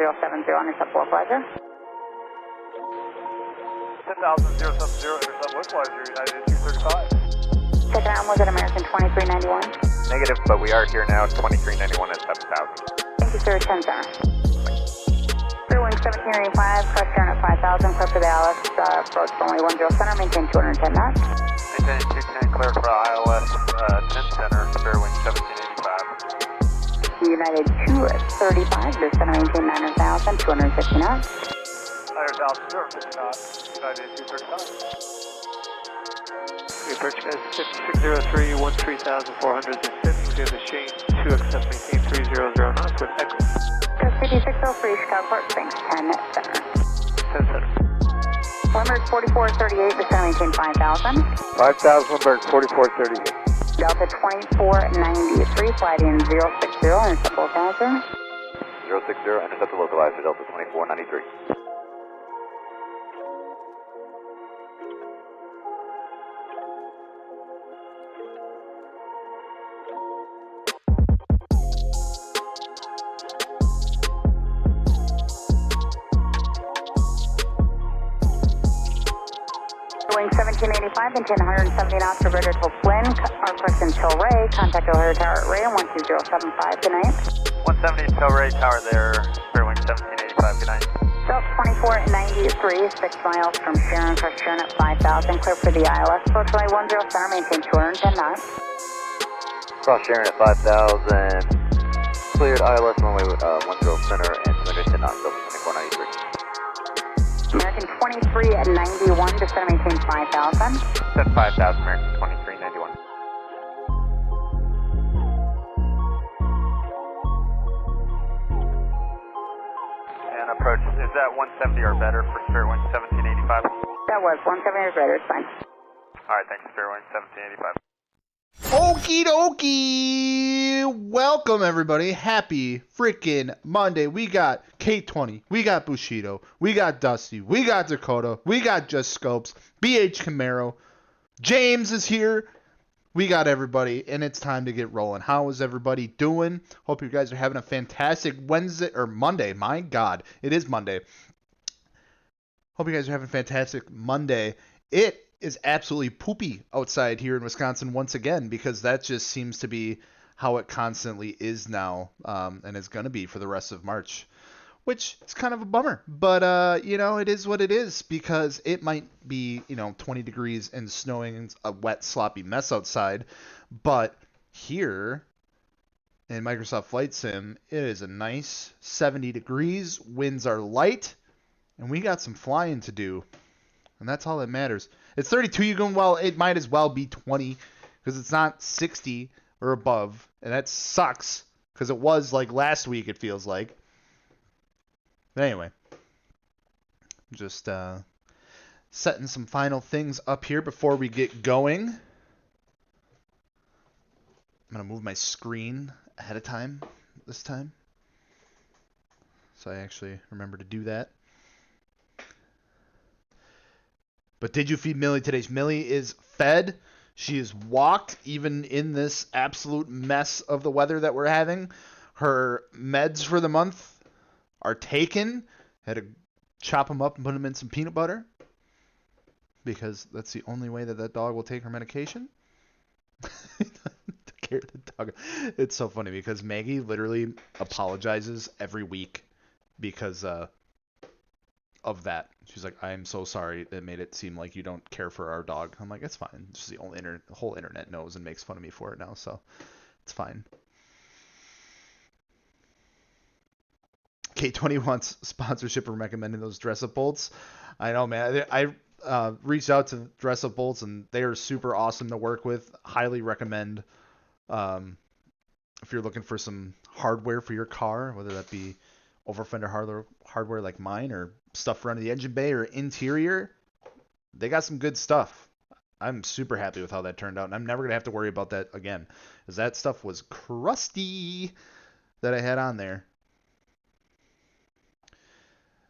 on intercept localizer. 10,070, intercept localizer, United 235. Second arm was at American 2391. Negative, but we are here now at 2391 at 7,000. Thank you, sir. 10 center. Fairwind 1785, crest turn at 5,000, clear for the ILS, approach runway 10 center, maintain 210 knots. Maintain 210, clear for ILS 10 center, Fairwind 1785. United 235, this center, maintain 9,000, 250 knots. 9,000, 250 knots, United 235. Approach guys, 5603, 13,450, give the shade 2 accept, maintain 300 knots with echo. 5603, Chicago Port, thanks, 10 center. 10 center. Limerick 4438, the center, maintain 5,000. 5,000, Limerick 4438. Delta 2493, flight in 060, intercept localizer. 060, intercept the localizer, Delta 2493. Wing 1785, maintain 170 knots for Bridger till Flynn, our course until Ray, contact O'Hare Tower at Ray on 12075, good night. 170 until Ray Tower there, Fairwind 1785, good night. Delta 2493, 6 miles from Sharon, crest Sharon at 5,000, clear for the ILS, approach runway 10 center, maintain 210 knots. Cross Sharon at 5,000, cleared ILS runway 10 center and 210 knots, Delta 2493. American 23 at 91, descend maintain 5,000. Set 5,000, American 2391. And approach, is that 170 or better for Fairwind 1785? That was 170 or greater, it's fine. Alright, thanks, Fairwind 1785. Okie dokie! Welcome everybody. Happy freaking Monday. We got K20, we got Bushido, we got Dusty, we got Dakota, we got Just Scopes, BH Camaro, James is here. We got everybody, and it's time to get rolling. How is everybody doing? Hope you guys are having a fantastic Wednesday or Monday. My God, it is Monday. Hope you guys are having a fantastic Monday. It is absolutely poopy outside here in Wisconsin once again, because that just seems to be how it constantly is now, and is going to be for the rest of March, which is kind of a bummer. But, it is what it is, because it might be, 20 degrees and snowing and a wet, sloppy mess outside. But here in Microsoft Flight Sim, it is a nice 70 degrees, winds are light, and we got some flying to do. And that's all that matters. It's 32. You're going, well, it might as well be 20 because it's not 60 or above. And that sucks because it was like last week, it feels like. But anyway, just setting some final things up here before we get going. I'm going to move my screen ahead of time this time, so I actually remember to do that. But did you feed Millie today? Millie is fed. She is walked, even in this absolute mess of the weather that we're having. Her meds for the month are taken. Had to chop them up and put them in some peanut butter, because that's the only way that that dog will take her medication. Take care of the dog. It's so funny because Maggie literally apologizes every week because of that. She's like, I'm so sorry that made it seem like you don't care for our dog. I'm like, it's fine. Just the whole internet knows and makes fun of me for it now, so it's fine. K20 wants sponsorship and recommending those dress-up bolts. I know, man. I reached out to dress-up bolts, and they are super awesome to work with. Highly recommend if you're looking for some hardware for your car, whether that be over-fender hardware like mine, or stuff around the engine bay or interior. They got some good stuff. I'm super happy with how that turned out, and I'm never going to have to worry about that again, because that stuff was crusty that I had on there.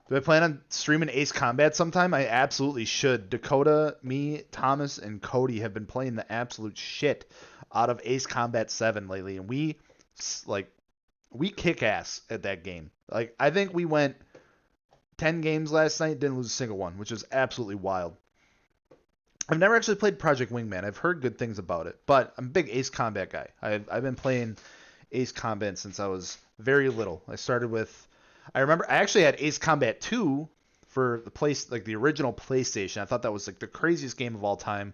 Do I plan on streaming Ace Combat sometime? I absolutely should. Dakota, me, Thomas, and Cody have been playing the absolute shit out of Ace Combat 7 lately, and we we kick ass at that game. Like, I think we went 10 games last night, didn't lose a single one, which is absolutely wild. I've never actually played Project Wingman. I've heard good things about it, but I'm a big Ace Combat guy. I've been playing Ace Combat since I was very little. I remember I actually had Ace Combat 2 for the original PlayStation. I thought that was like the craziest game of all time.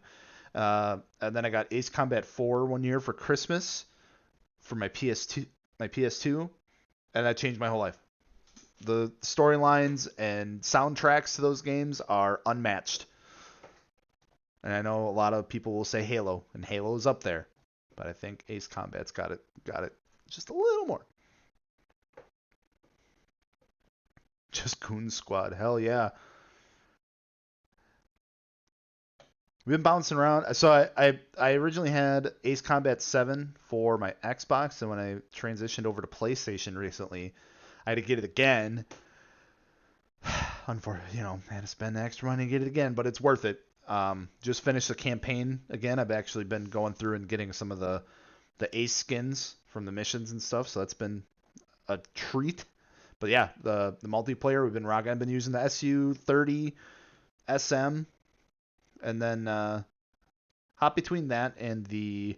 And then I got Ace Combat 4 one year for Christmas for my PS2, and that changed my whole life. The storylines and soundtracks to those games are unmatched. And I know a lot of people will say Halo, and Halo's up there, but I think Ace Combat's got it just a little more. Just Goon Squad, hell yeah. We've been bouncing around. So I originally had Ace Combat 7 for my Xbox, and when I transitioned over to PlayStation recently, I had to get it again. Unfortunately, I had to spend the extra money to get it again, but it's worth it. Just finished the campaign again. I've actually been going through and getting some of the Ace skins from the missions and stuff, so that's been a treat. But yeah, the multiplayer we've been rocking. I've been using the SU-30 SM, and then hop between that and the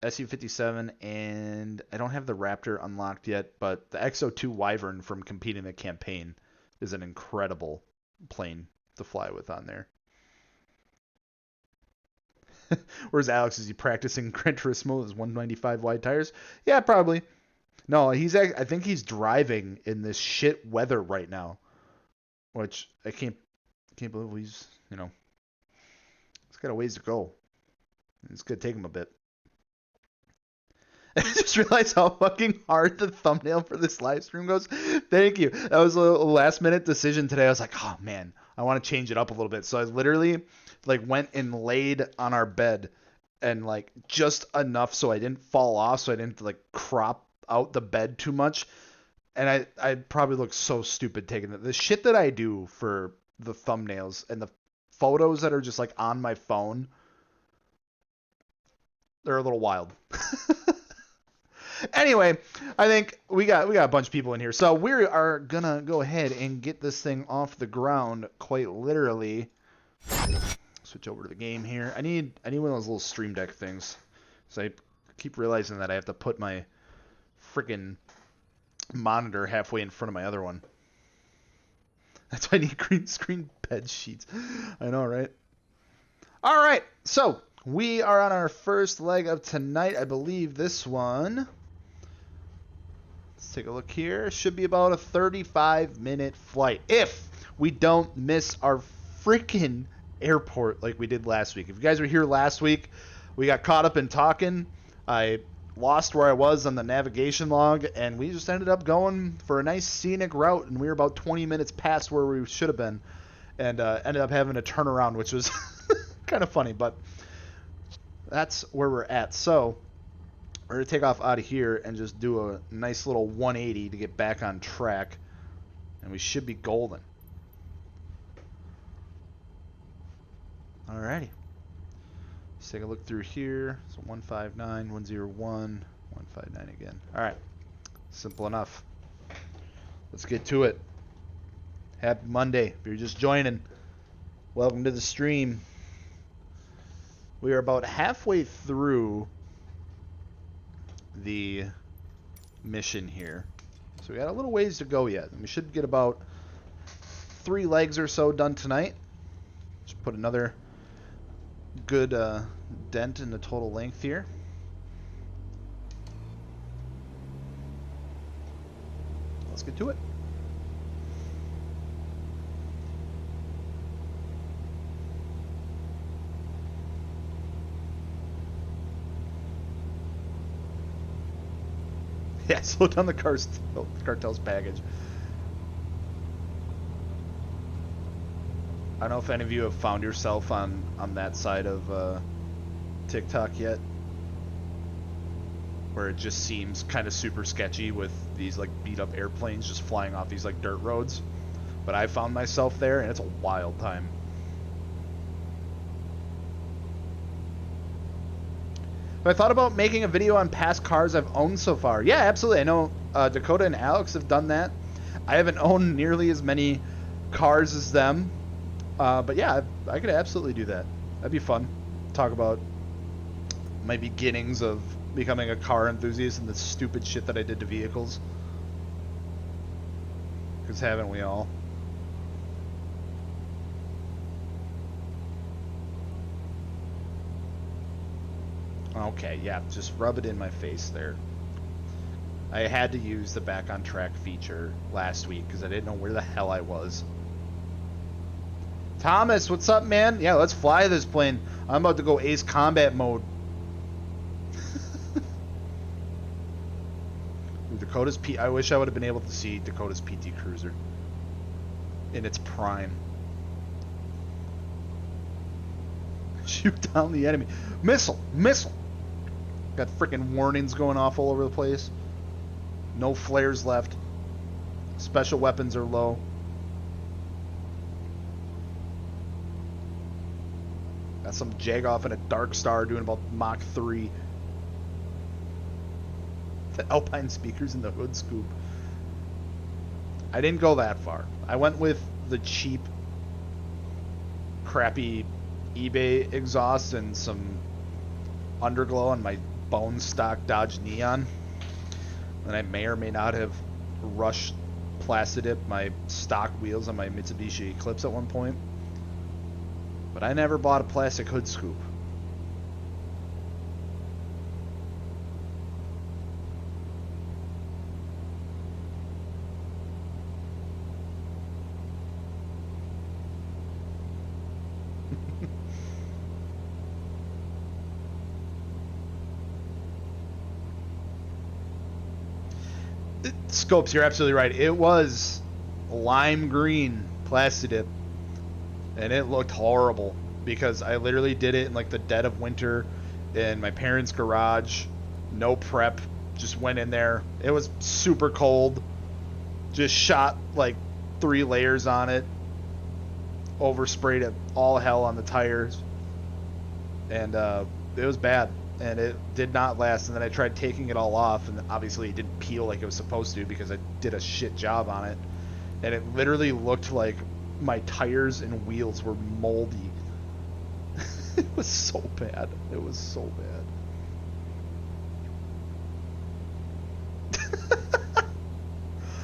SU-57, and I don't have the Raptor unlocked yet, but the XO-2 Wyvern from competing the campaign is an incredible plane to fly with on there. Where's Alex? Is he practicing Gran Turismo with his 195 wide tires? Yeah, probably. No, I think he's driving in this shit weather right now, which I can't believe he's got a ways to go. It's gonna take him a bit. I just realized how fucking hard the thumbnail for this live stream goes. Thank you. That was a last minute decision today. I was like, oh man, I want to change it up a little bit. So I literally went and laid on our bed and just enough so I didn't fall off, so I didn't crop out the bed too much. And I probably look so stupid taking it. The shit that I do for the thumbnails and the photos that are just on my phone, they're a little wild. Anyway, I think we got a bunch of people in here, so we are gonna go ahead and get this thing off the ground, quite literally. Switch over to the game here. I need one of those little Stream Deck things. So I keep realizing that I have to put my freaking monitor halfway in front of my other one. That's why I need green screen bed sheets. I know, right? All right, so we are on our first leg of tonight. I believe this one. Let's take a look here. Should be about a 35-minute flight if we don't miss our freaking airport like we did last week. If you guys were here last week, we got caught up in talking. I lost where I was on the navigation log, and we just ended up going for a nice scenic route, and we were about 20 minutes past where we should have been, and ended up having to turn around, which was kind of funny, but that's where we're at. So we're going to take off out of here and just do a nice little 180 to get back on track, and we should be golden. Alrighty. Let's take a look through here. So 159, 101, 159 again. Alright. Simple enough. Let's get to it. Happy Monday. If you're just joining, welcome to the stream. We are about halfway through the mission here. So we got a little ways to go yet. We should get about 3 legs or so done tonight. Just put another good dent in the total length here. Let's get to it. Yeah, slow down the cartel's baggage. I don't know if any of you have found yourself on that side of TikTok yet, where it just seems kind of super sketchy with these beat up airplanes just flying off these dirt roads. But I found myself there, and it's a wild time. I thought about making a video on past cars I've owned so far. Yeah, absolutely. I know Dakota and Alex have done that. I haven't owned nearly as many cars as them. But yeah, I could absolutely do that. That'd be fun. Talk about my beginnings of becoming a car enthusiast and the stupid shit that I did to vehicles. Because haven't we all? Okay, yeah, just rub it in my face there. I had to use the back on track feature last week because I didn't know where the hell I was. Thomas, what's up, man? Yeah, let's fly this plane. I'm about to go ace combat mode. Dakota's I wish I would have been able to see Dakota's PT Cruiser in its prime. Shoot down the enemy. Missile! Missile! Got freaking warnings going off all over the place. No flares left. Special weapons are low. Got some Jagoff and a Dark Star doing about Mach 3. The Alpine speakers in the hood scoop. I didn't go that far. I went with the cheap, crappy eBay exhaust and some underglow on my bone stock Dodge Neon. And I may or may not have rushed Plastidip my stock wheels on my Mitsubishi Eclipse at one point. But I never bought a plastic hood scoop. Scopes, you're absolutely right. It was lime green Plastidip, and it looked horrible because I literally did it in like the dead of winter in my parents' garage. No prep, just went in there. It was super cold. Just shot like 3 layers on it. Oversprayed it all hell on the tires, and it was bad. And it did not last, and then I tried taking it all off, and obviously it didn't peel like it was supposed to because I did a shit job on it, and it literally looked like my tires and wheels were moldy. It was so bad. It was so bad.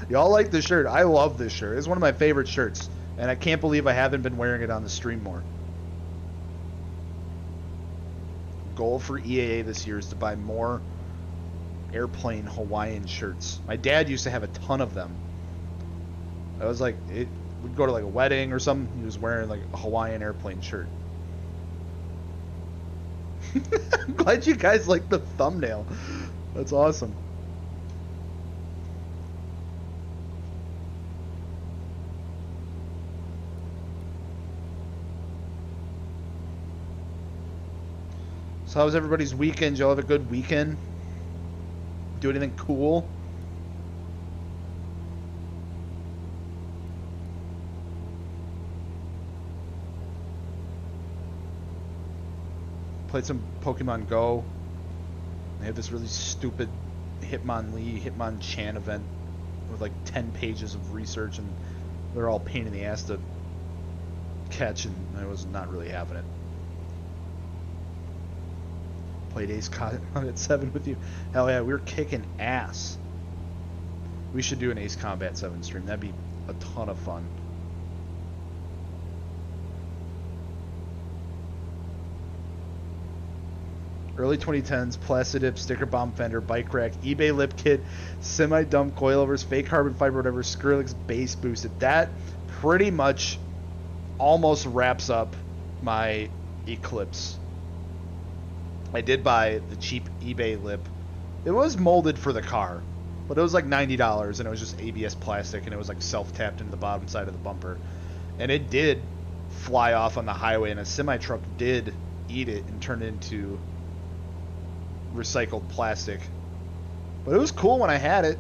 Y'all like this shirt. I love this shirt. It's one of my favorite shirts, and I can't believe I haven't been wearing it on the stream more. Goal for EAA this year is to buy more airplane Hawaiian shirts. My dad used to have a ton of them. I was like, we'd go to like a wedding or something, he was wearing like a Hawaiian airplane shirt. I'm glad you guys like the thumbnail. That's awesome. So how was everybody's weekend? Did y'all have a good weekend? Do anything cool? Played some Pokemon Go. They had this really stupid Hitmonchan event with like 10 pages of research, and they're all pain in the ass to catch, and I was not really having it. Played Ace Combat 7 with you. Hell yeah, we were kicking ass. We should do an Ace Combat 7 stream. That'd be a ton of fun. Early 2010s, Plastidip, sticker bomb fender, bike rack, eBay lip kit, semi-dumb coilovers, fake carbon fiber, whatever, Skrillex bass boosted. That pretty much almost wraps up my Eclipse. I did buy the cheap eBay lip. It was molded for the car, but it was like $90, and it was just ABS plastic, and it was like self-tapped into the bottom side of the bumper. And it did fly off on the highway, and a semi-truck did eat it and turn it into recycled plastic. But it was cool when I had it.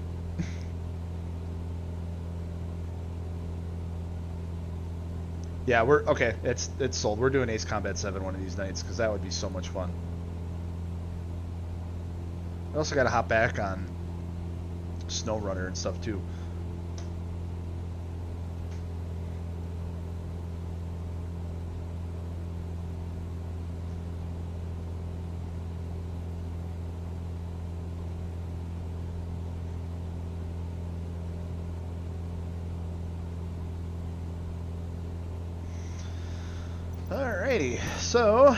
Yeah, we're okay. It's sold. We're doing Ace Combat 7 one of these nights because that would be so much fun. also got to hop back on Snow Runner and stuff too. Alrighty, so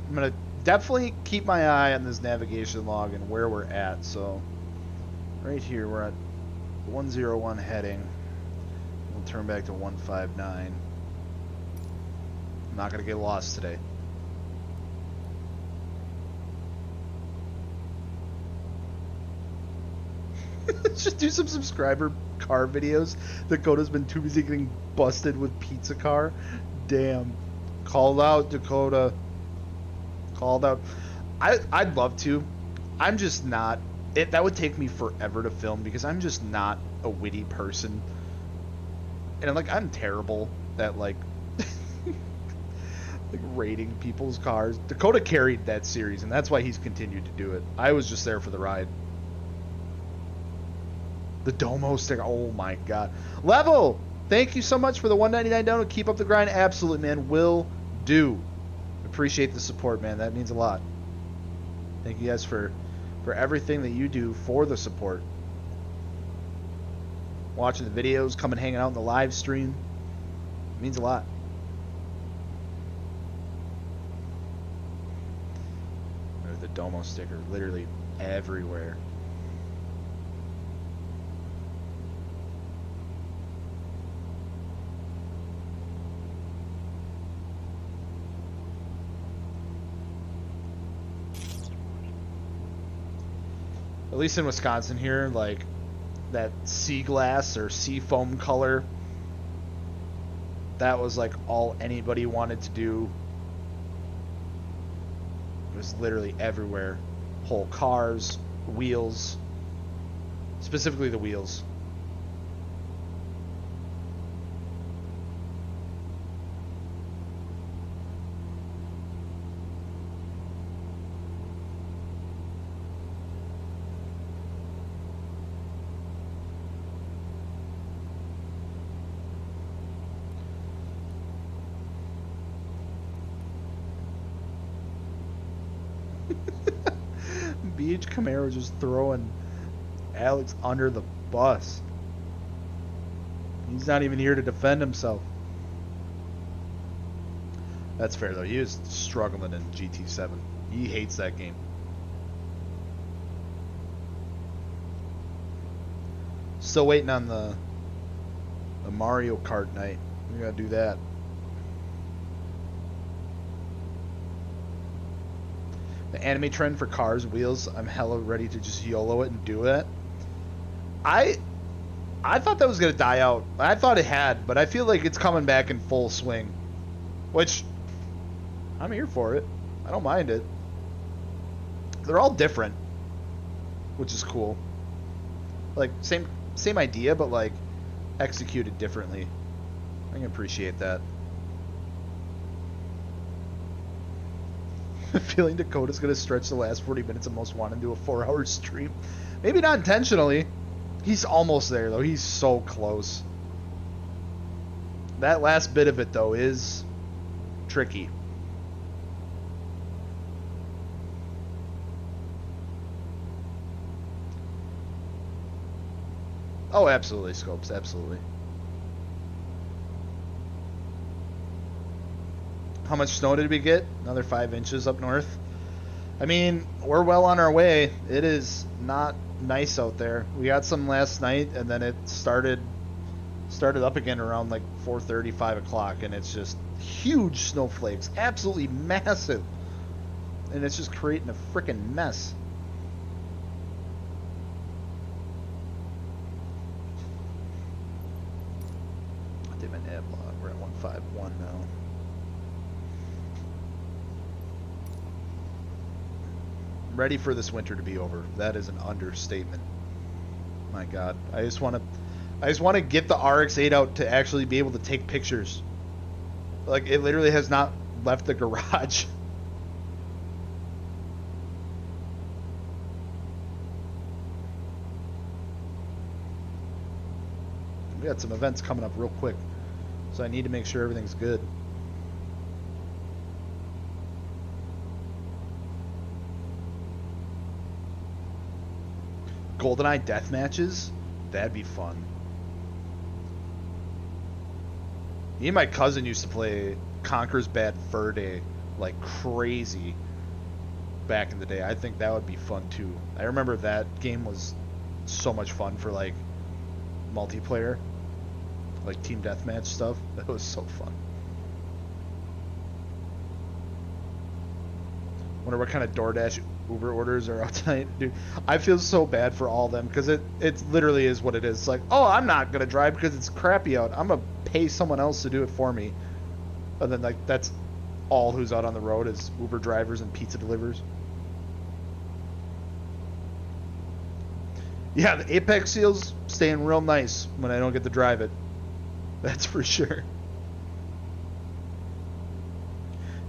I'm gonna definitely keep my eye on this navigation log and where we're at. So right here we're at 101 heading. We'll turn back to 159. I'm not gonna get lost today. Just do some subscriber car videos. Dakota's been too busy getting busted with pizza car. Damn. Called out, Dakota. Called out. I'd love to. I'm just not. That would take me forever to film because I'm just not a witty person. And I'm terrible at like rating people's cars. Dakota carried that series, and that's why he's continued to do it. I was just there for the ride. The Domo sticker. Oh my god. Level! Thank you so much for the $1.99 download. Keep up the grind. Absolutely, man. Will do. Appreciate the support, man. That means a lot. Thank you guys for everything that you do for the support. Watching the videos, coming hanging out in the live stream. It means a lot. There's the Domo sticker literally everywhere. At least in Wisconsin here, like that sea glass or sea foam color, that was like all anybody wanted to do. It was literally everywhere. Whole cars, wheels, specifically the wheels. BH Camaro just throwing Alex under the bus. He's not even here to defend himself. That's fair though. He was struggling in GT7. He hates that game. Still waiting on the Mario Kart night. We gotta do that. The anime trend for cars, wheels, I'm hella ready to just YOLO it and do it. I thought that was going to die out. I thought it had, but I feel like it's coming back in full swing. Which, I'm here for it. I don't mind it. They're all different, which is cool. Like, same idea, but like, executed differently. I can appreciate that. Feeling Dakota's going to stretch the last 40 minutes of Most Wanted into a 4-hour stream. Maybe not intentionally. He's almost there, though. He's so close. That last bit of it, though, is tricky. Oh, absolutely, Scopes. Absolutely. How much snow did we get? Another 5 inches up north. I mean, we're well on our way. It is not nice out there. We got some last night, and then it started up again around like 4:30, 5 o'clock, and it's just huge snowflakes, absolutely massive, and it's just creating a freaking mess. Did my nav log? We're at 151 now. Ready for this winter to be over. That is an understatement. My God, I just want to get the RX-8 out to actually be able to take pictures. Like, it literally has not left the garage. We got some events coming up real quick, so I need to make sure everything's good. GoldenEye death matches? That'd be fun. Me and my cousin used to play Conker's Bad Fur Day like crazy back in the day. I think that would be fun too. I remember that game was so much fun for like multiplayer, like team deathmatch stuff. That was so fun. Wonder what kind of DoorDash Uber orders are out tonight, dude. I feel so bad for all of them because it literally is what it is. It's like, oh, I'm not gonna drive because it's crappy out. I'm gonna pay someone else to do it for me, and then like that's all who's out on the road is Uber drivers and pizza delivers. Yeah, the Apex Seal's staying real nice when I don't get to drive it. That's for sure.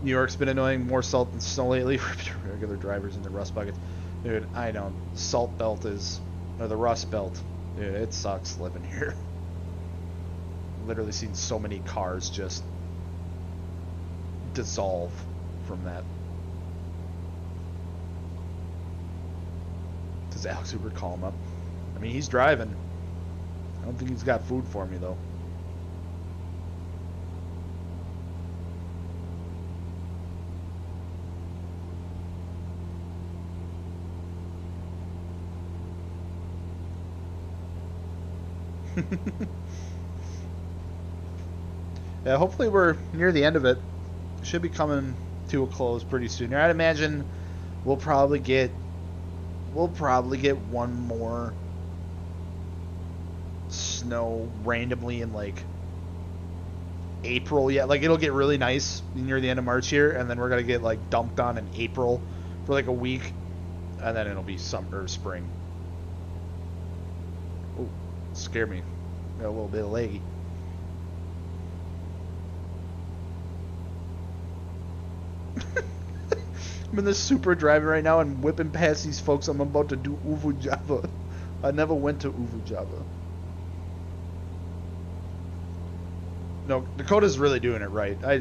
New York's been annoying, more salt than snow lately for regular drivers in the rust buckets. Dude, I know. Salt belt is, or the rust belt. Dude, it sucks living here. Literally seen so many cars just dissolve from that. Does Alex Uber call him up? I mean, he's driving. I don't think he's got food for me, though. Yeah, hopefully we're near the end of it. Should be coming to a close pretty soon. I'd imagine we'll probably get one more snow randomly in like April. Yeah, like it'll get really nice near the end of March here, and then we're gonna get like dumped on in April for like a week, and then it'll be summer or spring. Oh, scared me. Got a little bit of leggy. I'm in the Super driving right now and whipping past these folks. I'm about to do Uvu Java. I never went to Uvu Java. No, Dakota's really doing it right. I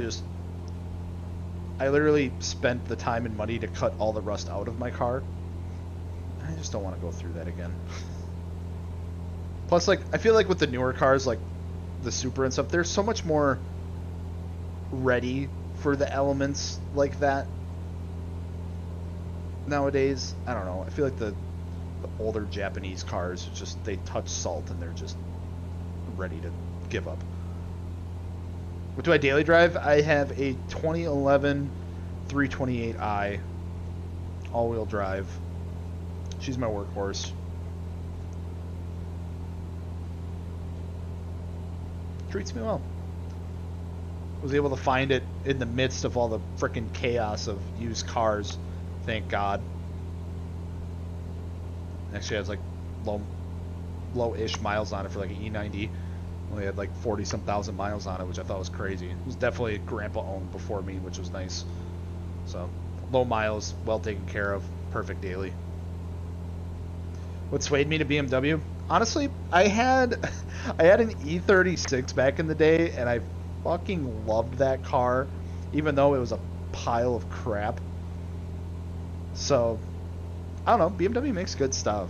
literally spent the time and money to cut all the rust out of my car. I just don't want to go through that again. Plus, like, I feel like with the newer cars, like the Super and stuff, they're so much more ready for the elements like that nowadays. I don't know. I feel like the older Japanese cars, just they touch salt and they're just ready to give up. What do I daily drive? I have a 2011 328i all-wheel drive. She's my workhorse. Treats me well. Was able to find it in the midst of all the frickin' chaos of used cars. Thank God. Actually has like low-ish miles on it for like an E90. Only had like 40-some thousand miles on it, which I thought was crazy. It was definitely grandpa owned before me, which was nice. So low miles, well taken care of, perfect daily. What swayed me to BMW? Honestly, I had an E36 back in the day, and I fucking loved that car, even though it was a pile of crap. So, I don't know. BMW makes good stuff.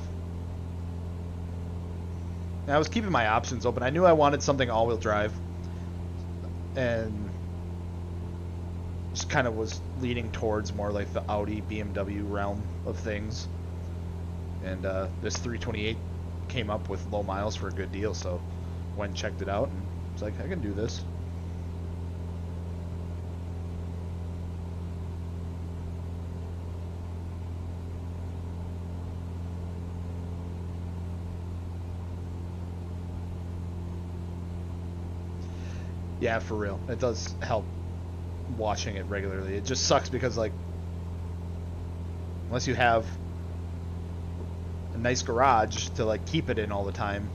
And I was keeping my options open. I knew I wanted something all-wheel drive, and just kind of was leaning towards more like the Audi, BMW realm of things. And this 328 came up with low miles for a good deal, so went and checked it out, and was like, I can do this. Yeah, for real. It does help watching it regularly. It just sucks because, like, unless you have a nice garage to, like, keep it in all the time,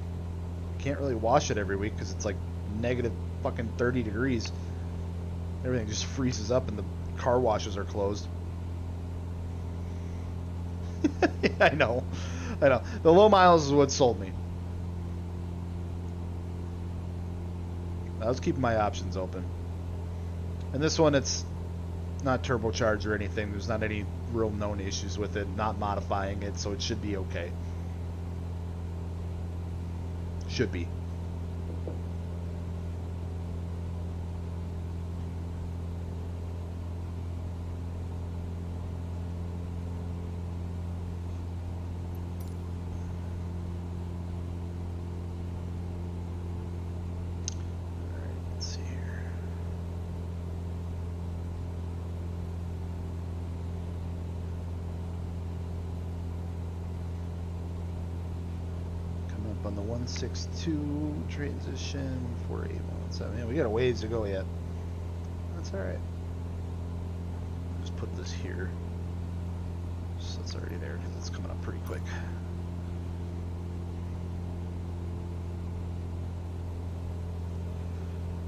you can't really wash it every week because it's, like, negative fucking 30 degrees. Everything just freezes up and the car washes are closed. Yeah, I know. The low miles is what sold me. I was keeping my options open. And this one, it's not turbocharged or anything. There's not any real known issues with it. Not modifying it, so it should be okay. Should be. On the 162 transition 4817. Man, we got a ways to go yet. That's all right. Just put this here. So it's already there because it's coming up pretty quick.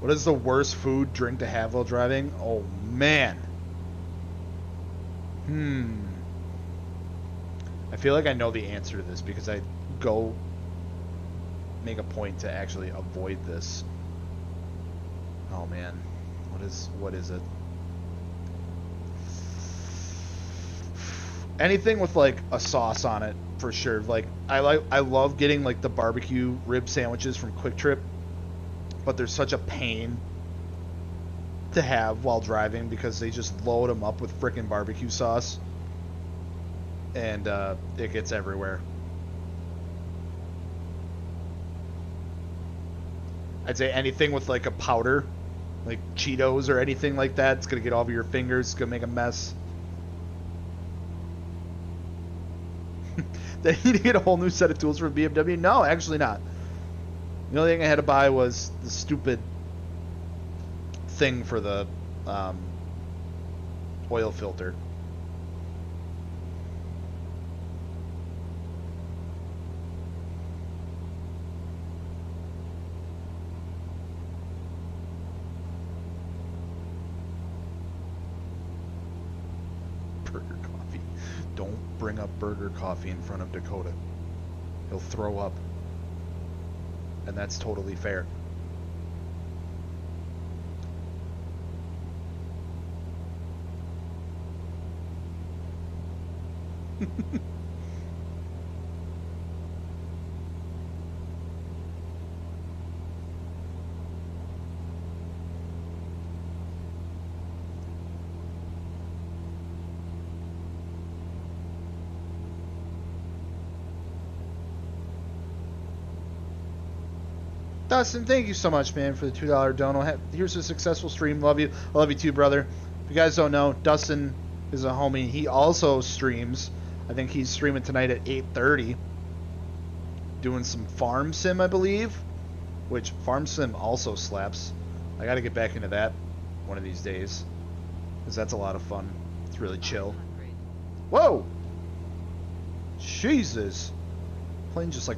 What is the worst food drink to have while driving? Oh man. I feel like I know the answer to this because I go make a point to actually avoid this. Oh man, what is it? Anything with like a sauce on it for sure. Like I love getting like the barbecue rib sandwiches from Quick Trip, but they're such a pain to have while driving because they just load them up with frickin' barbecue sauce and it gets everywhere. I'd say anything with like a powder, like Cheetos or anything like that, it's gonna get all over your fingers. It's gonna make a mess. They need to get a whole new set of tools for BMW. No, actually not. The only thing I had to buy was the stupid thing for the oil filter. Bring up burger coffee in front of Dakota. He'll throw up. And that's totally fair. Dustin, thank you so much, man, for the $2 dono. Here's a successful stream. Love you. I love you too, brother. If you guys don't know, Dustin is a homie. He also streams. I think he's streaming tonight at 8:30. Doing some Farm Sim, I believe. Which, Farm Sim also slaps. I gotta get back into that one of these days. Because that's a lot of fun. It's really chill. Whoa! Jesus. Plane just like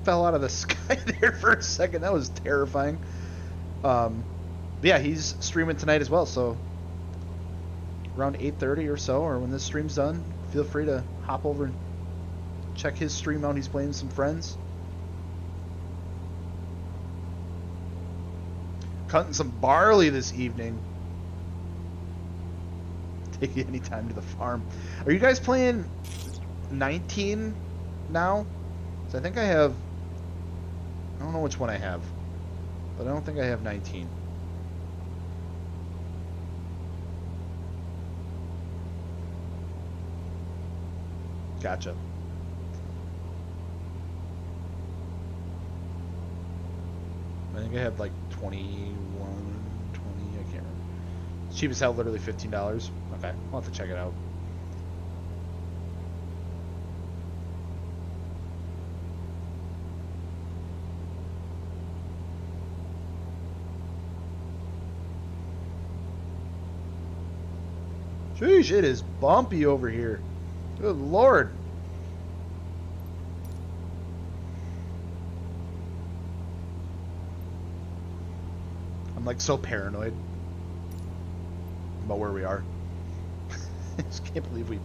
fell out of the sky there for a second. That was terrifying. Yeah, he's streaming tonight as well, so around 8:30 or so, or when this stream's done, feel free to hop over and check his stream out. He's playing with some friends. Cutting some barley this evening. Take you anytime to the farm. Are you guys playing 19 now? So I think I have... I don't know which one I have, but I don't think I have 19. Gotcha. I think I have like 21, 20, I can't remember. It's cheap as hell, literally $15. Okay, I'll have to check it out. Sheesh, it is bumpy over here. Good lord. I'm like so paranoid about where we are. I just can't believe we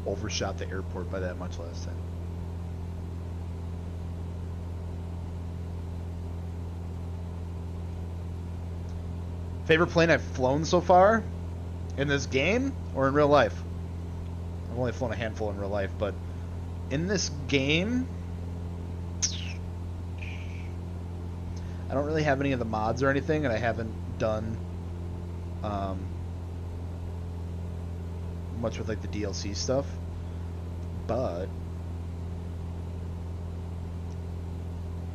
overshot the airport by that much last time. Favorite plane I've flown so far in this game or in real life? I've only flown a handful in real life, but in this game, I don't really have any of the mods or anything, and I haven't done much with like the DLC stuff. But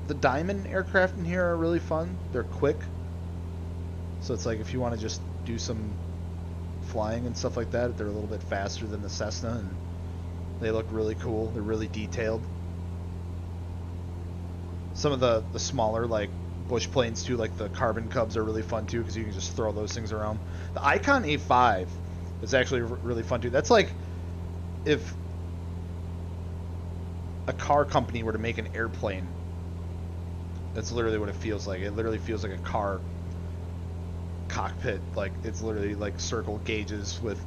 the diamond aircraft in here are really fun. They're quick, so it's like if you want to just do some flying and stuff like that, they're a little bit faster than the Cessna, and they look really cool. They're really detailed. Some of the smaller like bush planes too, like the Carbon Cubs, are really fun too because you can just throw those things around. The Icon A5 is actually really fun too. That's like if a car company were to make an airplane. That's literally what it feels like. It literally feels like a car cockpit. Like it's literally like circle gauges with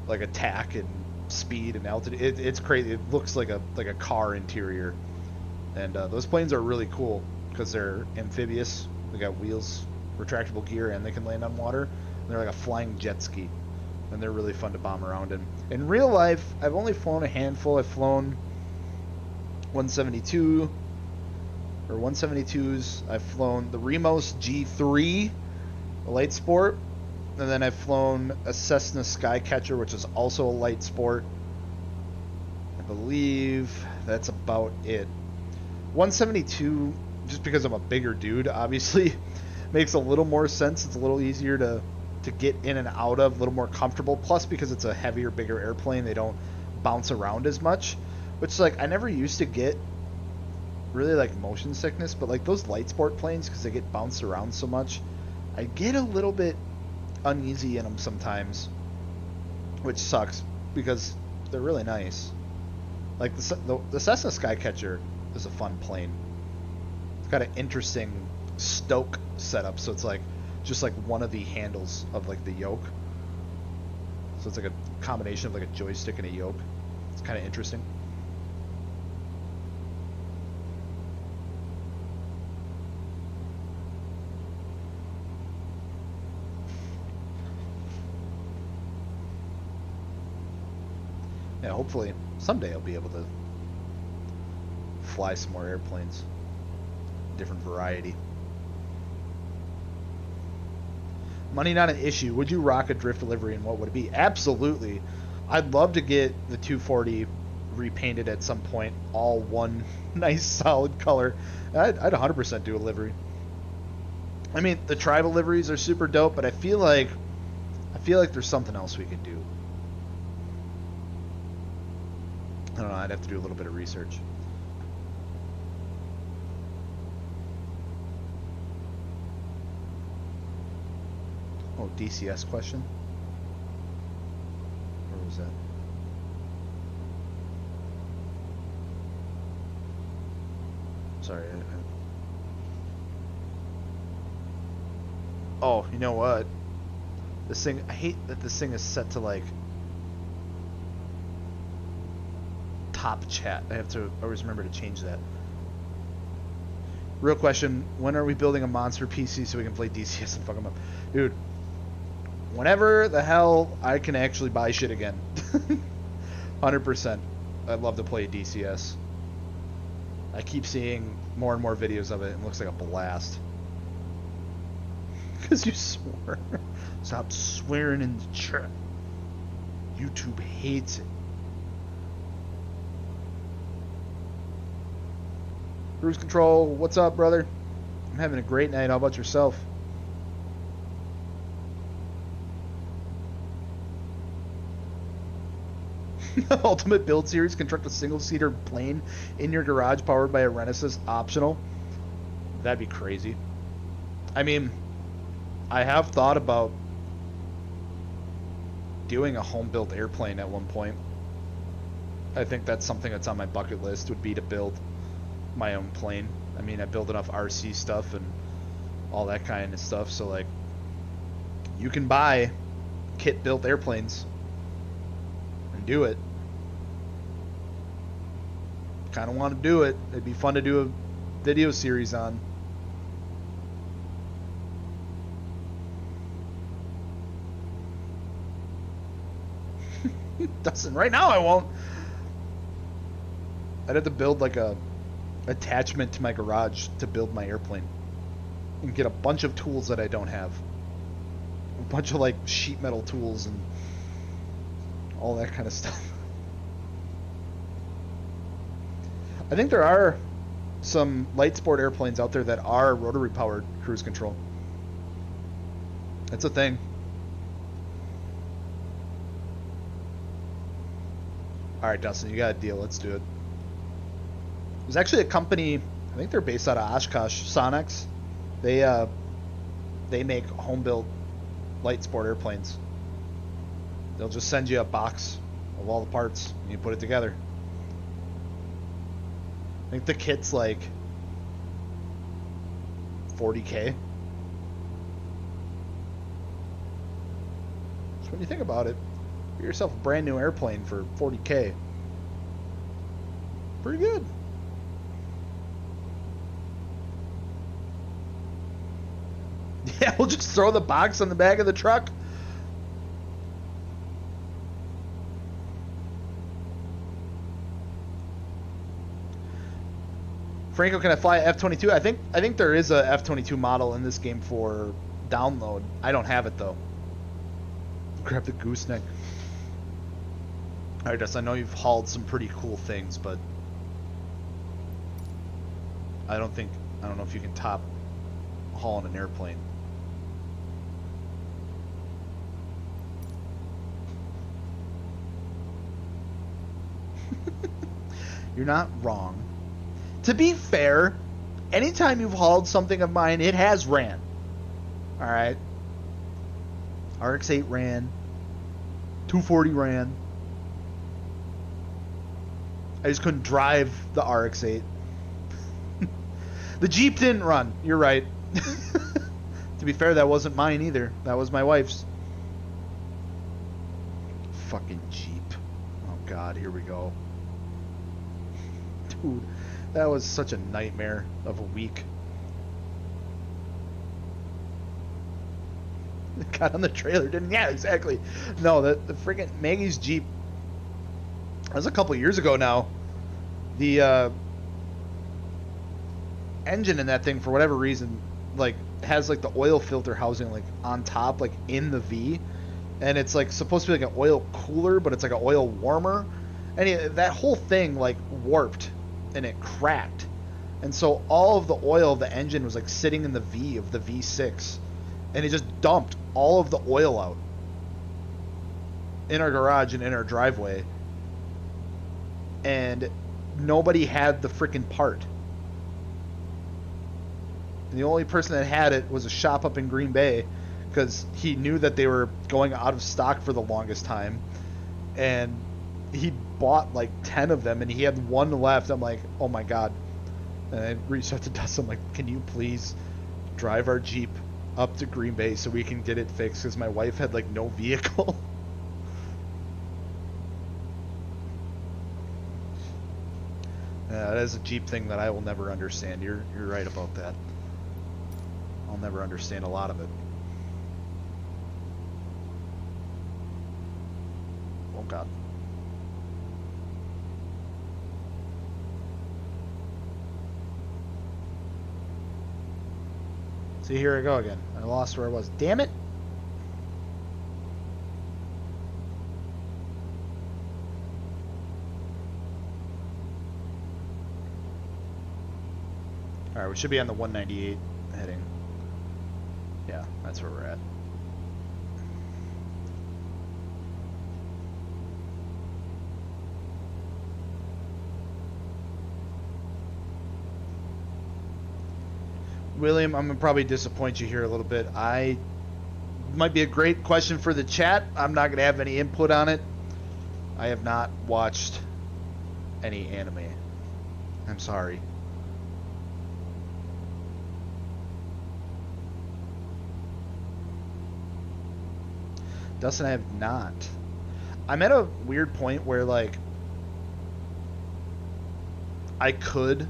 like attack and speed and altitude. It's crazy. It looks like a car interior. And those planes are really cool because they're amphibious. They got wheels, retractable gear, and they can land on water. And they're like a flying jet ski, and they're really fun to bomb around in. In real life, I've only flown a handful. I've flown 172 or 172s. I've flown the Remos G3, a light sport, and then I've flown a Cessna Skycatcher, which is also a light sport. I believe that's about it. 172, just because I'm a bigger dude, obviously, makes a little more sense. It's a little easier to get in and out of, a little more comfortable. Plus, because it's a heavier, bigger airplane, they don't bounce around as much. Which, like, I never used to get really, like, motion sickness, but, like, those light sport planes, because they get bounced around so much, I get a little bit uneasy in them sometimes, which sucks, because they're really nice. Like, the Cessna Skycatcher is a fun plane. It's got an interesting stoke setup, so it's like just like one of the handles of like the yoke, so it's like a combination of like a joystick and a yoke. It's kind of interesting. Yeah, hopefully someday I'll be able to fly some more airplanes, different variety. Money not an issue. Would you rock a drift delivery, and what would it be? Absolutely. I'd love to get the 240 repainted at some point, all one nice solid color. I'd 100% do a livery. I mean, the tribal liveries are super dope, but I feel like there's something else we could do. I don't know. I'd have to do a little bit of research. Oh, DCS question? Where was that? Sorry. Oh, you know what? This thing, I hate that this thing is set to like top chat. I have to always remember to change that. Real question, when are we building a monster PC so we can play DCS and fuck them up? Dude, whenever the hell I can actually buy shit again. 100%. I'd love to play DCS. I keep seeing more and more videos of it, and it looks like a blast. Because you swore. Stop swearing in the chat. YouTube hates it. Cruise Control, what's up, brother? I'm having a great night. How about yourself? Ultimate Build Series, construct a single-seater plane in your garage powered by a Renesas optional. That'd be crazy. I mean, I have thought about doing a home-built airplane at one point. I think that's something that's on my bucket list, would be to build my own plane. I mean, I build enough RC stuff and all that kind of stuff, so like, you can buy kit-built airplanes and do it. Kind of want to do it. It'd be fun to do a video series on. Dustin, right now I won't. I'd have to build like a attachment to my garage to build my airplane. And get a bunch of tools that I don't have. A bunch of like sheet metal tools and all that kind of stuff. I think there are some light sport airplanes out there that are rotary powered cruise control. That's a thing. Alright, Dustin, you got a deal. Let's do it. There's actually a company, I think they're based out of Oshkosh, Sonex. They make home-built light sport airplanes. They'll just send you a box of all the parts and you put it together. I think the kit's like $40K. So when you think about it, get yourself a brand new airplane for $40K. Pretty good. Yeah, we'll just throw the box on the back of the truck. Franco, can I fly a F-22? I think there is a F-22 model in this game for download. I don't have it though. Grab the gooseneck. Alright, Dust, I know you've hauled some pretty cool things, but I don't know if you can top hauling an airplane. You're not wrong. To be fair, anytime you've hauled something of mine, it has ran. Alright? RX-8 ran. 240 ran. I just couldn't drive the RX-8. The Jeep didn't run. You're right. To be fair, that wasn't mine either. That was my wife's. Fucking Jeep. Oh God, here we go. Dude, that was such a nightmare of a week. It got on the trailer, didn't? Yeah, exactly. No, the freaking Maggie's Jeep. That was a couple years ago now. The engine in that thing, for whatever reason, like has like the oil filter housing like on top, like in the V, and it's like supposed to be like an oil cooler, but it's like an oil warmer, and that whole thing like warped and it cracked, and so all of the oil of the engine was like sitting in the V of the V6, and it just dumped all of the oil out in our garage and in our driveway, and nobody had the freaking part. And the only person that had it was a shop up in Green Bay, because he knew that they were going out of stock for the longest time, and he bought like 10 of them and he had one left. I'm like, oh my God. And I reached out to Dustin, I'm like, can you please drive our Jeep up to Green Bay so we can get it fixed, because my wife had like no vehicle. That is a Jeep thing that I will never understand. You're right about that. I'll never understand a lot of it. Oh God. See, here I go again. I lost where I was. Damn it! Alright, we should be on the 198 heading. Yeah, that's where we're at. William, I'm gonna probably disappoint you here a little bit. Might be a great question for the chat. I'm not gonna have any input on it. I have not watched any anime. I'm sorry. Dustin, I have not. I'm at a weird point where like I could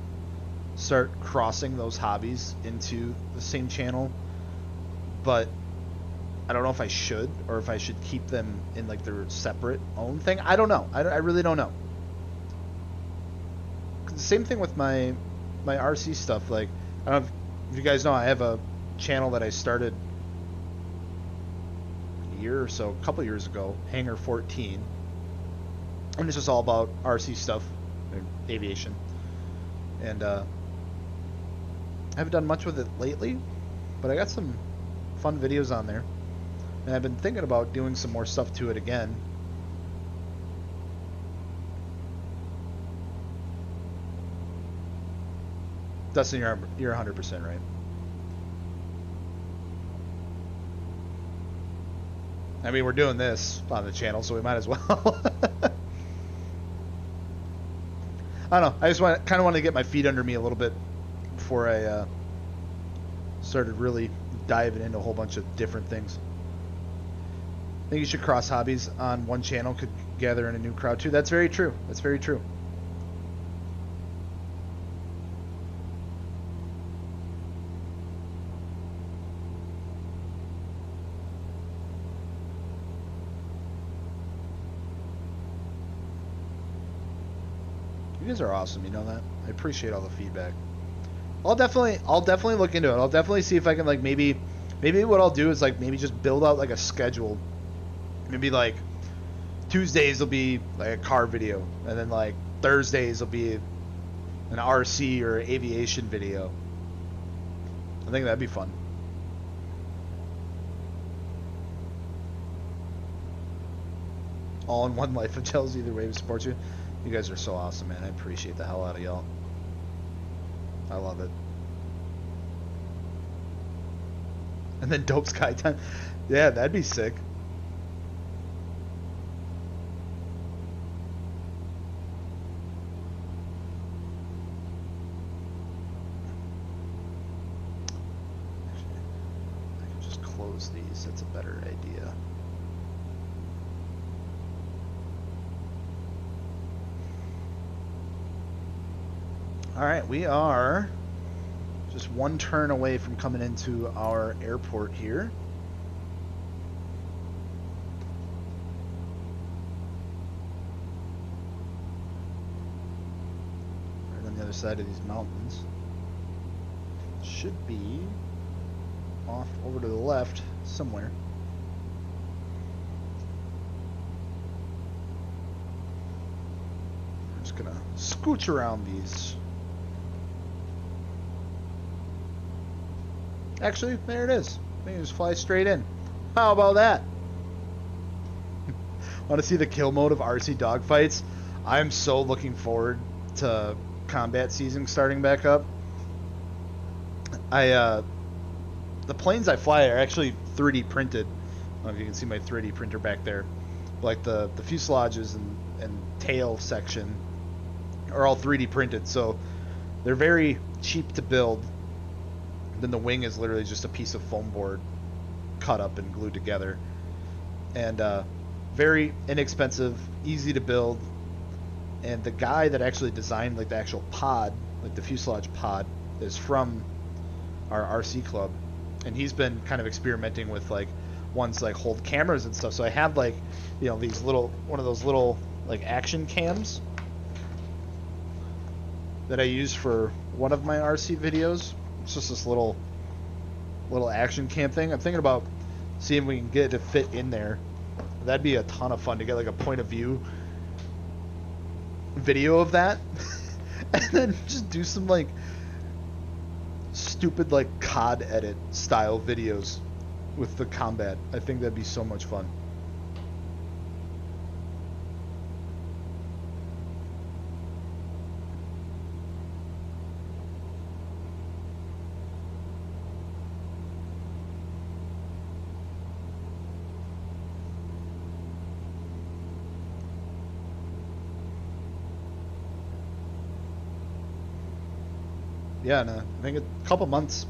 start crossing those hobbies into the same channel, but I don't know if I should, or if I should keep them in like their separate own thing. I don't know. I really don't know. The same thing with my RC stuff. Like, I don't know if you guys know, I have a channel that I started a year or so, a couple years ago, Hangar 14, and it's just all about RC stuff, aviation. And I haven't done much with it lately, but I got some fun videos on there, and I've been thinking about doing some more stuff to it again. Dustin, you're 100% right. I mean, we're doing this on the channel, so we might as well. I don't know. I just kind of want to get my feet under me a little bit before I started really diving into a whole bunch of different things. I think you should cross hobbies on one channel, could gather in a new crowd too. That's very true. That's very true. You guys are awesome, you know that? I appreciate all the feedback. I'll definitely look into it. I'll definitely see if I can, like, maybe what I'll do is, like, maybe just build out like a schedule. Maybe like Tuesdays will be like a car video, and then like Thursdays will be an RC or aviation video. I think that'd be fun. All in one life of Chelsea, either way supports you. You guys are so awesome, man. I appreciate the hell out of y'all. I love it. And then dope sky time. Yeah, that'd be sick. I can just close these. That's a better idea. Alright, we are just one turn away from coming into our airport here. Right on the other side of these mountains. Should be off over to the left somewhere. I'm just gonna scooch around these. Actually, there it is. I can just fly straight in. How about that? Want to see the kill mode of RC dogfights? I'm so looking forward to combat season starting back up. The planes I fly are actually 3D printed. I don't know if you can see my 3D printer back there. Like the fuselages and tail section are all 3D printed, so they're very cheap to build. Then the wing is literally just a piece of foam board cut up and glued together, and very inexpensive, easy to build. And the guy that actually designed like the actual pod, like the fuselage pod, is from our RC club, and he's been kind of experimenting with like ones like hold cameras and stuff. So I have like, you know, these one of those little like action cams that I use for one of my RC videos. It's just this little action cam thing. I'm thinking about seeing if we can get it to fit in there. That'd be a ton of fun to get like a point of view video of that, and then just do some like stupid like COD edit style videos with the combat. I think that'd be so much fun. Yeah, no, I think a couple months,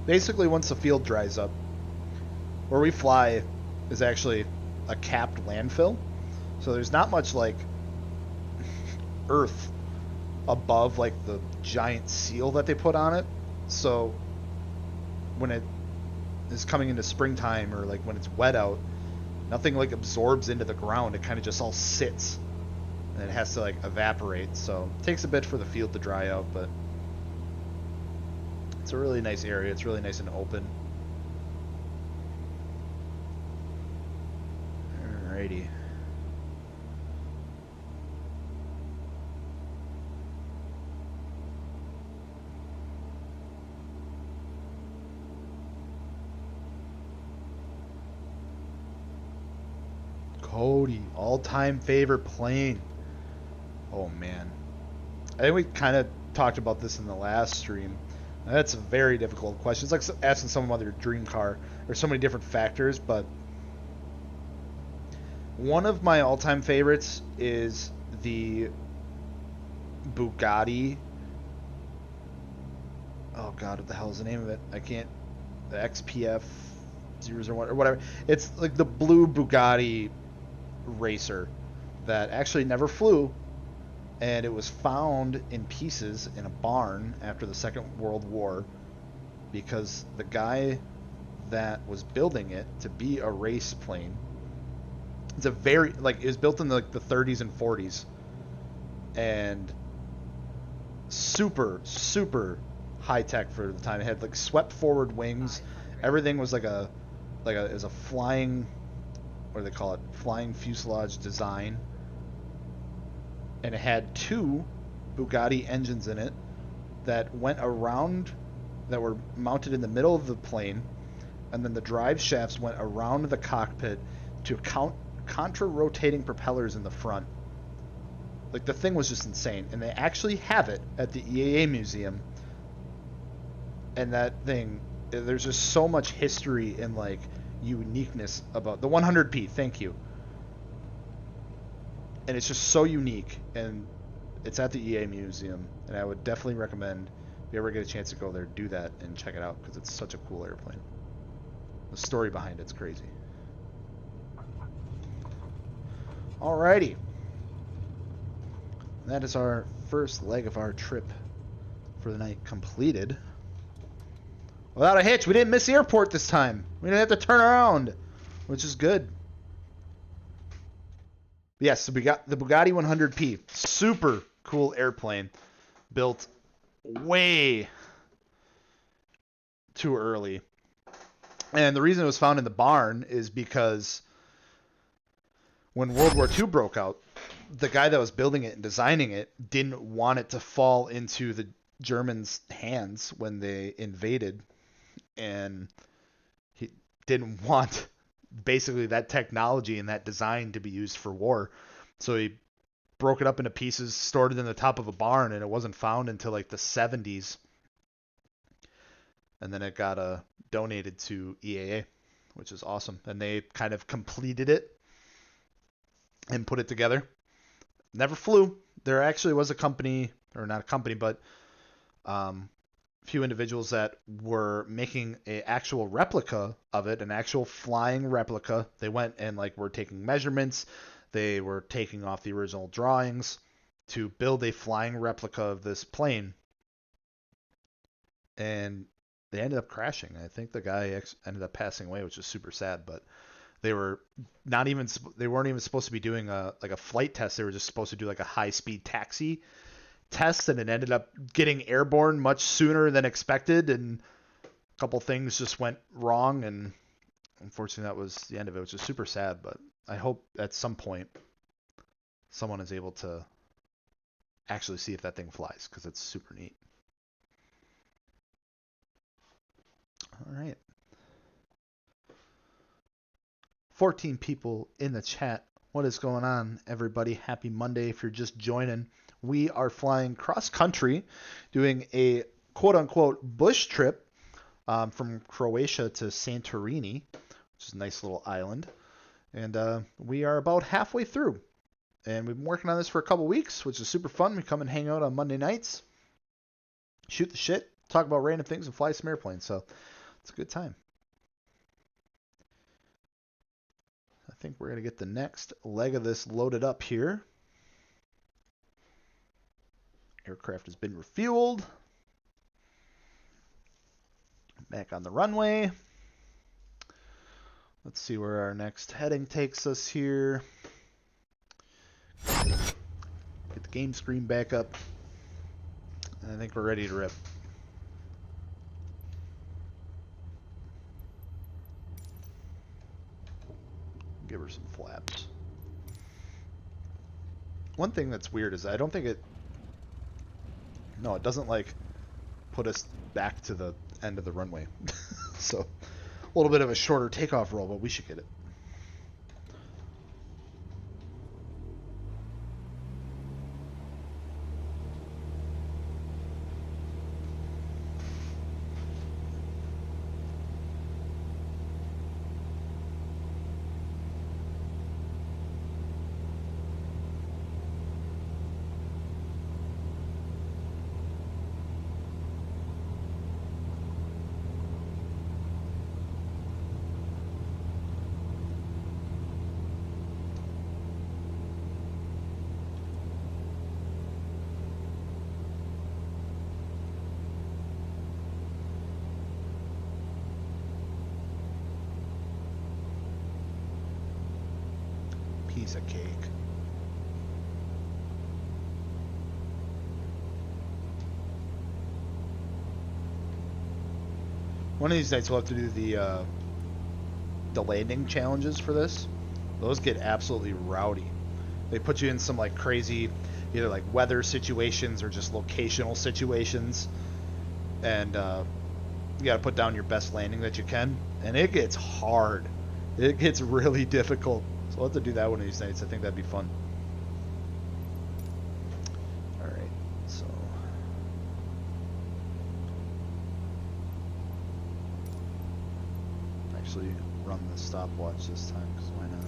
basically once the field dries up. Where we fly is actually a capped landfill, so there's not much like earth above like the giant seal that they put on it. So when it is coming into springtime or like when it's wet out, nothing like absorbs into the ground. It kind of just all sits, and it has to like evaporate. So it takes a bit for the field to dry out, but it's a really nice area. It's really nice and open. Alrighty. Cody, all-time favorite plane. Oh man, I think we kind of talked about this in the last stream. That's a very difficult question. It's like asking someone about their dream car. There's so many different factors, but one of my all-time favorites is the Bugatti. Oh god, what the hell is the name of it? I can't. The XPF 001 or whatever. It's like the blue Bugatti racer that actually never flew, and it was found in pieces in a barn after the Second World War because the guy that was building it to be a race plane, it's a very like it was built in the 30s and 40s, and super high tech for the time. It had like swept forward wings. Everything was like a it was a flying, what do they call it, flying fuselage design, and it had two Bugatti engines in it that went around, that were mounted in the middle of the plane, and then the drive shafts went around the cockpit to contra-rotating propellers in the front. Like, the thing was just insane, and they actually have it at the EAA museum. And that thing, there's just so much history and like uniqueness about the 100p. Thank you. And it's just so unique, and it's at the EA museum, and I would definitely recommend if you ever get a chance to go there, do that and check it out because it's such a cool airplane. The story behind it's crazy. Alrighty, that is our first leg of our trip for the night completed. Without a hitch. We didn't miss the airport this time. We didn't have to turn around, which is good. Yes, so we got the Bugatti 100p. Super cool airplane. Built way too early. And the reason it was found in the barn is because when World War II broke out, the guy that was building it and designing it didn't want it to fall into the Germans' hands when they invaded. And he didn't want basically that technology and that design to be used for war. So he broke it up into pieces, stored it in the top of a barn, and it wasn't found until like the 70s. And then it got donated to EAA, which is awesome. And they kind of completed it and put it together. Never flew. There actually was a company, or not a company, but few individuals that were making an actual replica of it, an actual flying replica. They went and like were taking measurements. They were taking off the original drawings to build a flying replica of this plane. And they ended up crashing. I think the guy ended up passing away, which is super sad, but they weren't even supposed to be doing a flight test. They were just supposed to do like a high-speed taxi test, and it ended up getting airborne much sooner than expected, and a couple things just went wrong, and unfortunately that was the end of it, which is super sad. But I hope at some point someone is able to actually see if that thing flies, because it's super neat. All right, 14 people in the chat. What is going on, everybody? Happy Monday. If you're just joining, we are flying cross country, doing a quote unquote bush trip from Croatia to Santorini, which is a nice little island. And we are about halfway through. And we've been working on this for a couple weeks, which is super fun. We come and hang out on Monday nights, shoot the shit, talk about random things, and fly some airplanes. So it's a good time. I think we're going to get the next leg of this loaded up here. Aircraft has been refueled. Back on the runway. Let's see where our next heading takes us here. Get the game screen back up. I think we're ready to rip. Give her some flaps. One thing that's weird is I don't think it... No, it doesn't, like, put us back to the end of the runway. So, a little bit of a shorter takeoff roll, but we should get it. Piece of cake. One of these nights we'll have to do the landing challenges for this. Those get absolutely rowdy. They put you in some like crazy either like weather situations or just locational situations, and you got to put down your best landing that you can, and it gets hard. It gets really difficult. So we'll have to do that one of these nights. I think that'd be fun. Alright, so... Actually run the stopwatch this time, because why not?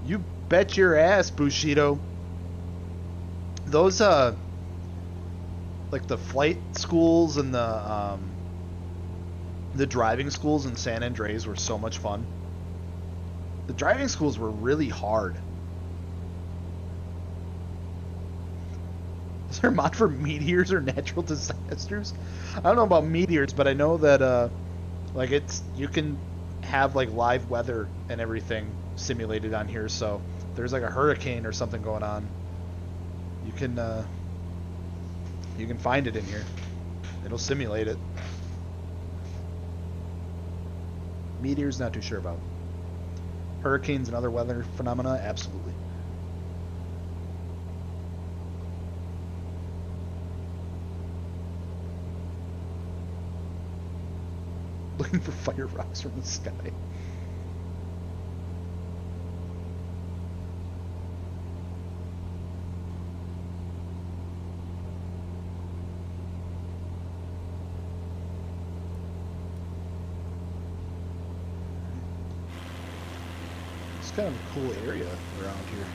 You bet your ass, Bushido. Those like the flight schools and the driving schools in San Andreas were so much fun. The driving schools were really hard. Is there a mod for meteors or natural disasters? I don't know about meteors, but I know that like you can have like live weather and everything simulated on here, so if there's like a hurricane or something going on, you can find it in here. It'll simulate it. Meteors, not too sure about. Hurricanes and other weather phenomena, absolutely. Looking for fire rocks from the sky. It's kind of a cool area around here.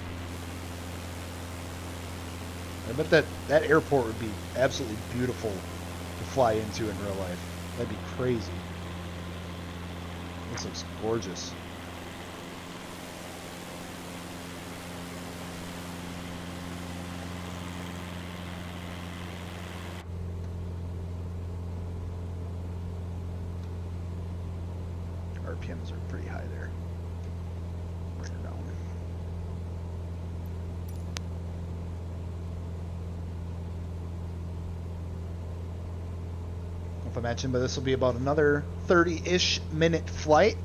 I bet that airport would be absolutely beautiful to fly into in real life. That'd be crazy. This looks gorgeous. RPMs are pretty high there. Bring her down. If I mentioned, but this will be about another 30-ish minute flight.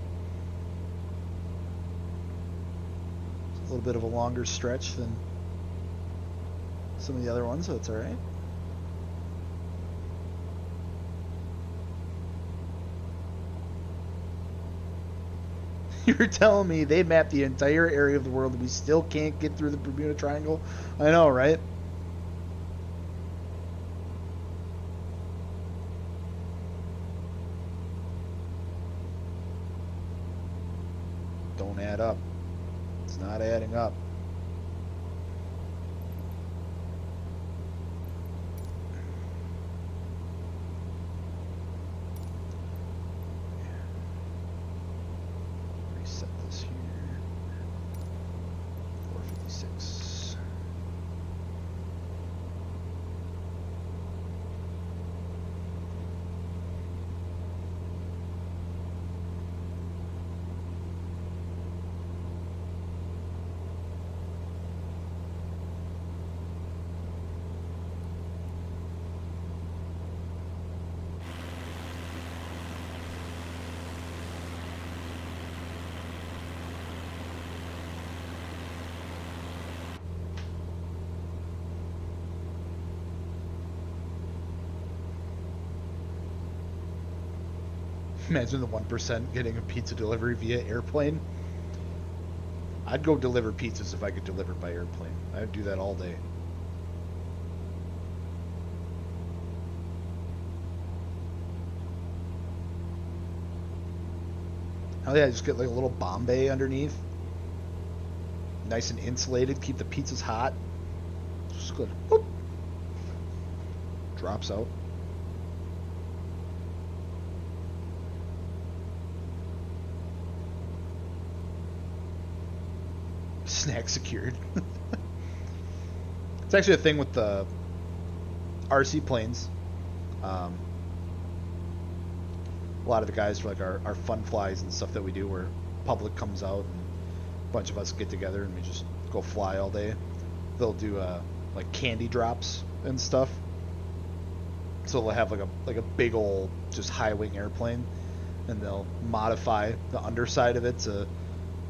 It's a little bit of a longer stretch than some of the other ones, so it's alright. You're telling me they mapped the entire area of the world and we still can't get through the Bermuda Triangle? I know, right? Don't add up. It's not adding up. Imagine the 1% getting a pizza delivery via airplane. I'd go deliver pizzas if I could deliver by airplane. I'd do that all day. Oh yeah, just get like a little bomb bay underneath. Nice and insulated, keep the pizzas hot. Just good. Whoop. Drops out. Snack secured. It's actually a thing with the RC planes. A lot of the guys for like our fun flies and stuff that we do, where public comes out and a bunch of us get together and we just go fly all day. They'll do like candy drops and stuff. So they'll have like a big old just high wing airplane, and they'll modify the underside of it to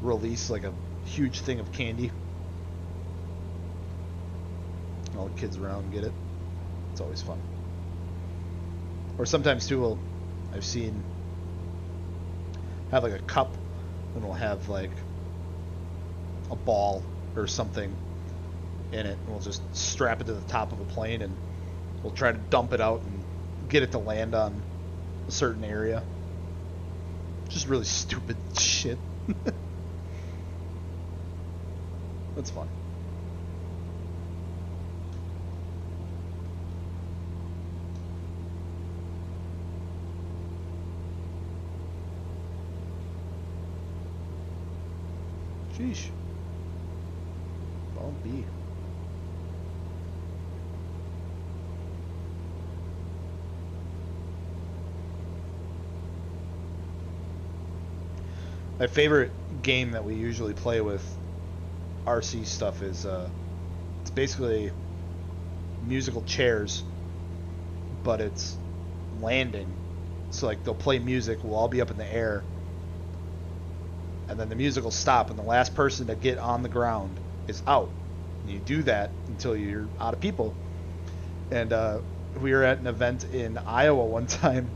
release like a huge thing of candy. All the kids around get it. It's always fun. Or sometimes too, I've seen have like a cup, and we'll have like a ball or something in it, and we'll just strap it to the top of a plane, and we'll try to dump it out and get it to land on a certain area. Just really stupid shit. That's fun. Sheesh. Bumpy. My favorite game that we usually play with RC stuff is it's basically musical chairs, but it's landing. So like they'll play music, we'll all be up in the air, and then the music will stop, and the last person to get on the ground is out. And you do that until you're out of people. And we were at an event in Iowa one time,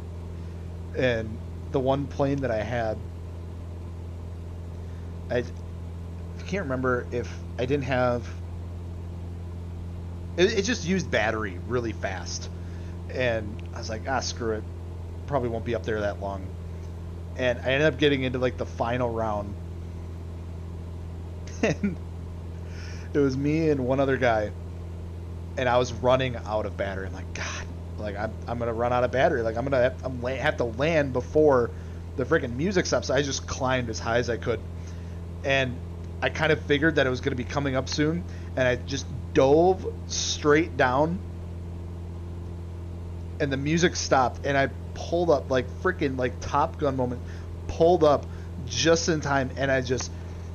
and the one plane that I had, I can't remember if I didn't have it just used battery really fast, and I was like, screw it, probably won't be up there that long. And I ended up getting into like the final round, and it was me and one other guy, and I was running out of battery. I'm like, God, like I'm gonna run out of battery. Like I'm gonna have to land before the freaking music stops. So I just climbed as high as I could, and I kind of figured that it was gonna be coming up soon, and I just dove straight down, and the music stopped, and I pulled up like freaking like Top Gun moment, pulled up just in time, and I just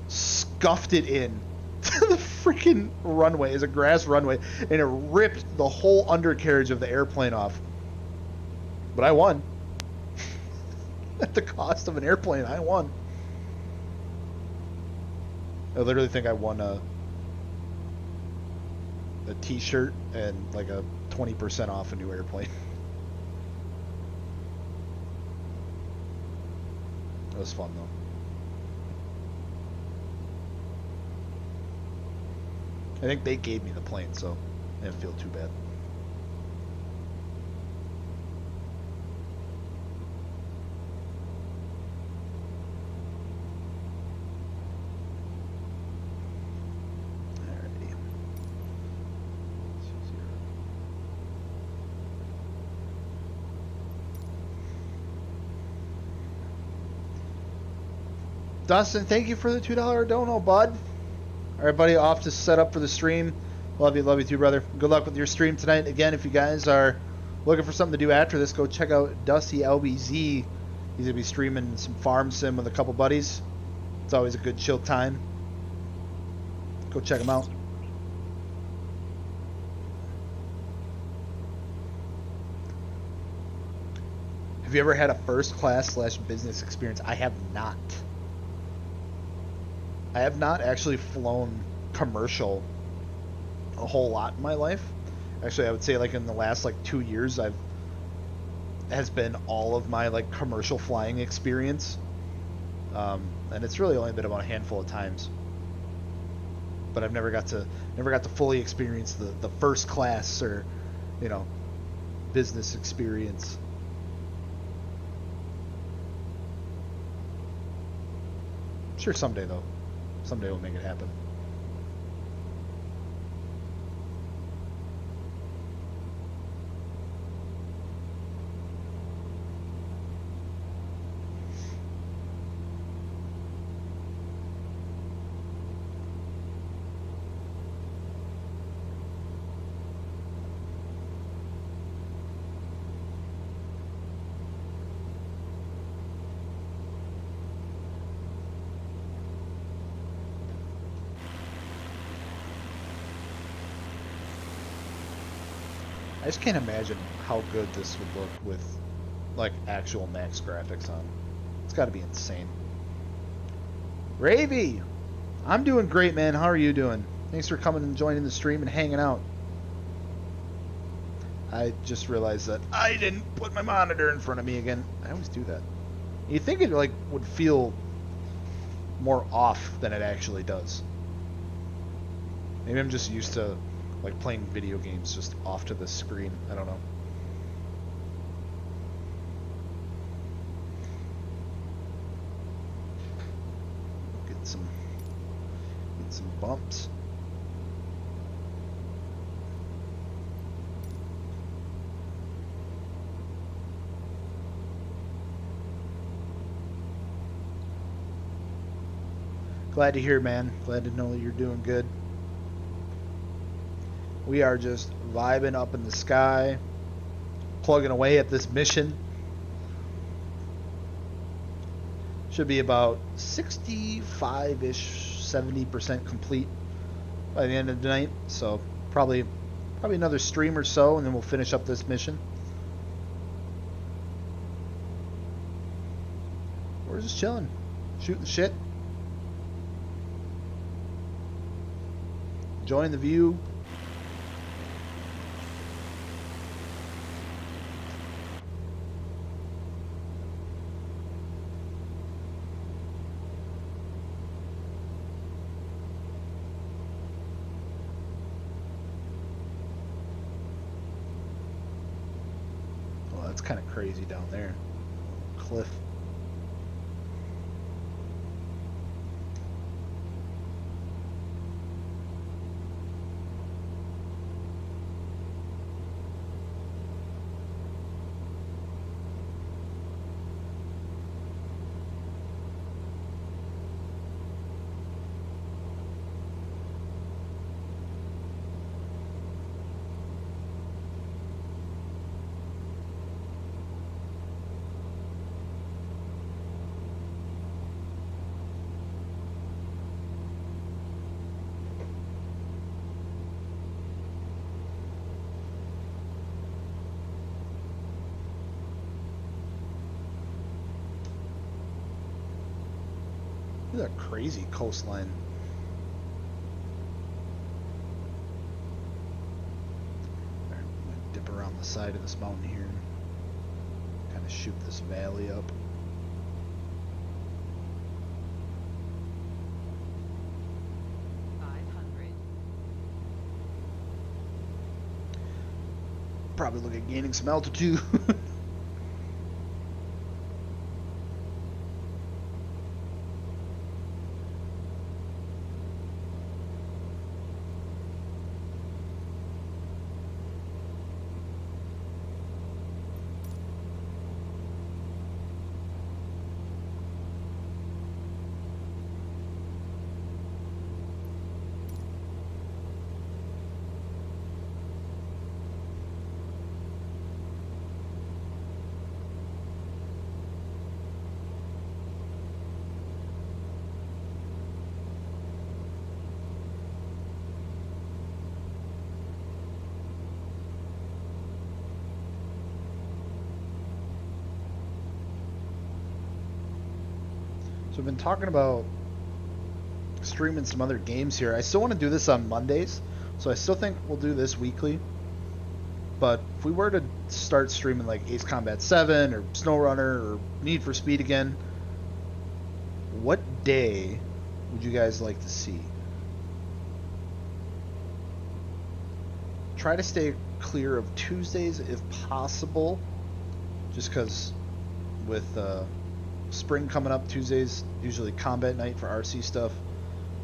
scuffed it in to the freaking runway. It's a grass runway, and it ripped the whole undercarriage of the airplane off. But I won. At the cost of an airplane, I won. I literally think I won a t-shirt and like a 20% off a new airplane. It was fun though. I think they gave me the plane, so I didn't feel too bad. Alrighty. Dustin, thank you for the $2 dono, bud. All right, buddy, off to set up for the stream. Love you too, brother. Good luck with your stream tonight. Again, if you guys are looking for something to do after this, go check out Dusty LBZ. He's gonna be streaming some farm sim with a couple buddies. It's always a good chill time. Go check him out. Have you ever had a first class / business experience? I have not. I have not actually flown commercial a whole lot in my life. Actually, I would say like in the last like 2 years, I've has been all of my like commercial flying experience, and it's really only been about a handful of times. But I've never got to fully experience the first class or, you know, business experience. Sure, someday though. Someday we'll make it happen. I just can't imagine how good this would look with like actual max graphics on. It's got to be insane. Ravy, I'm doing great, man. How are you doing? Thanks for coming and joining the stream and hanging out. I just realized that I didn't put my monitor in front of me again. I always do that. You think it like would feel more off than it actually does. Maybe I'm just used to like playing video games just off to the screen. I don't know. Get some bumps. Glad to hear, man. Glad to know that you're doing good. We are just vibing up in the sky, plugging away at this mission. Should be about 65-ish, 70% complete by the end of the night. So probably another stream or so, and then we'll finish up this mission. We're just chilling, shooting shit, enjoying the view. Kind of crazy down there. Cliff. Look at that crazy coastline. Alright, I'm gonna dip around the side of this mountain here. Kind of shoot this valley up. Probably look at gaining some altitude. So I've been talking about streaming some other games here. I still want to do this on Mondays, so I still think we'll do this weekly. But if we were to start streaming like Ace Combat 7 or SnowRunner or Need for Speed again, what day would you guys like to see? Try to stay clear of Tuesdays if possible, just because with spring coming up, Tuesdays usually combat night for RC stuff.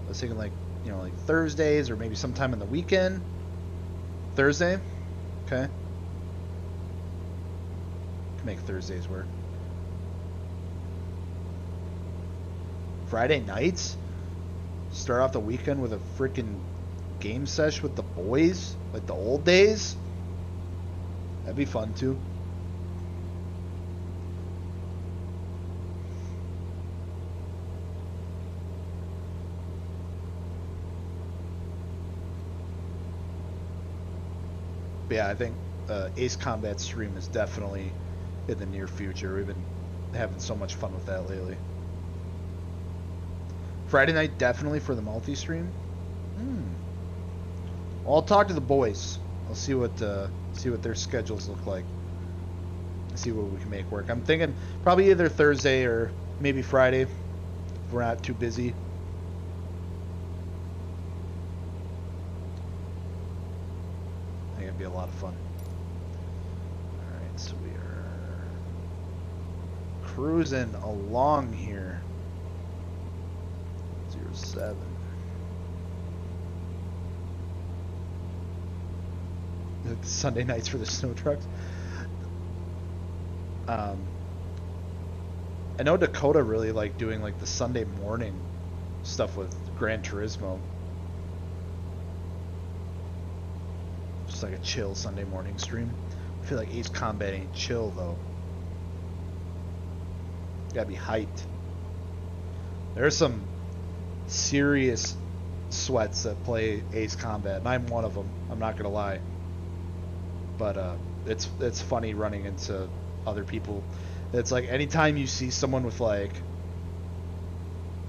I was thinking like, you know, like Thursdays or maybe sometime in the weekend. Thursday? Okay. Can make Thursdays work. Friday nights? Start off the weekend with a freaking game sesh with the boys? Like the old days? That'd be fun too. But yeah, I think Ace Combat stream is definitely in the near future. We've been having so much fun with that lately. Friday night definitely for the multi-stream. Well, I'll talk to the boys. I'll see what their schedules look like. See what we can make work. I'm thinking probably either Thursday or maybe Friday if we're not too busy. I think it'd be a lot of fun. Alright, so we are cruising along here. 07. Sunday nights for the snow trucks. I know Dakota really liked doing like the Sunday morning stuff with Gran Turismo. Just like a chill Sunday morning stream. I feel like Ace Combat ain't chill though. Gotta be hyped. There's some serious sweats that play Ace Combat, and I'm one of them. I'm not gonna lie. But it's funny running into other people. It's like anytime you see someone with like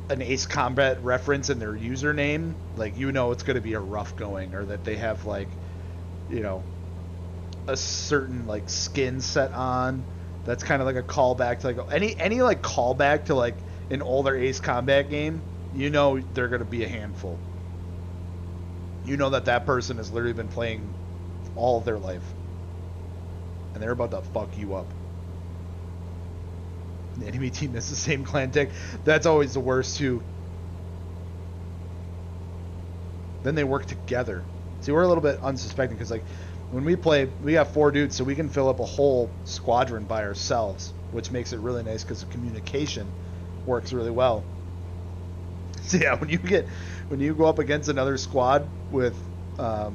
an Ace Combat reference in their username, like you know it's gonna be a rough going, or that they have like, you know, a certain like skin set on. That's kind of like a callback to like any like callback to like an older Ace Combat game. You know they're gonna be a handful. You know that person has literally been playing all of their life, and they're about to fuck you up. The enemy team is the same clan tag. That's always the worst too. Then they work together. See, we're a little bit unsuspecting because like when we play, we got 4 dudes, so we can fill up a whole squadron by ourselves, which makes it really nice because the communication works really well. So yeah, when you go up against another squad with the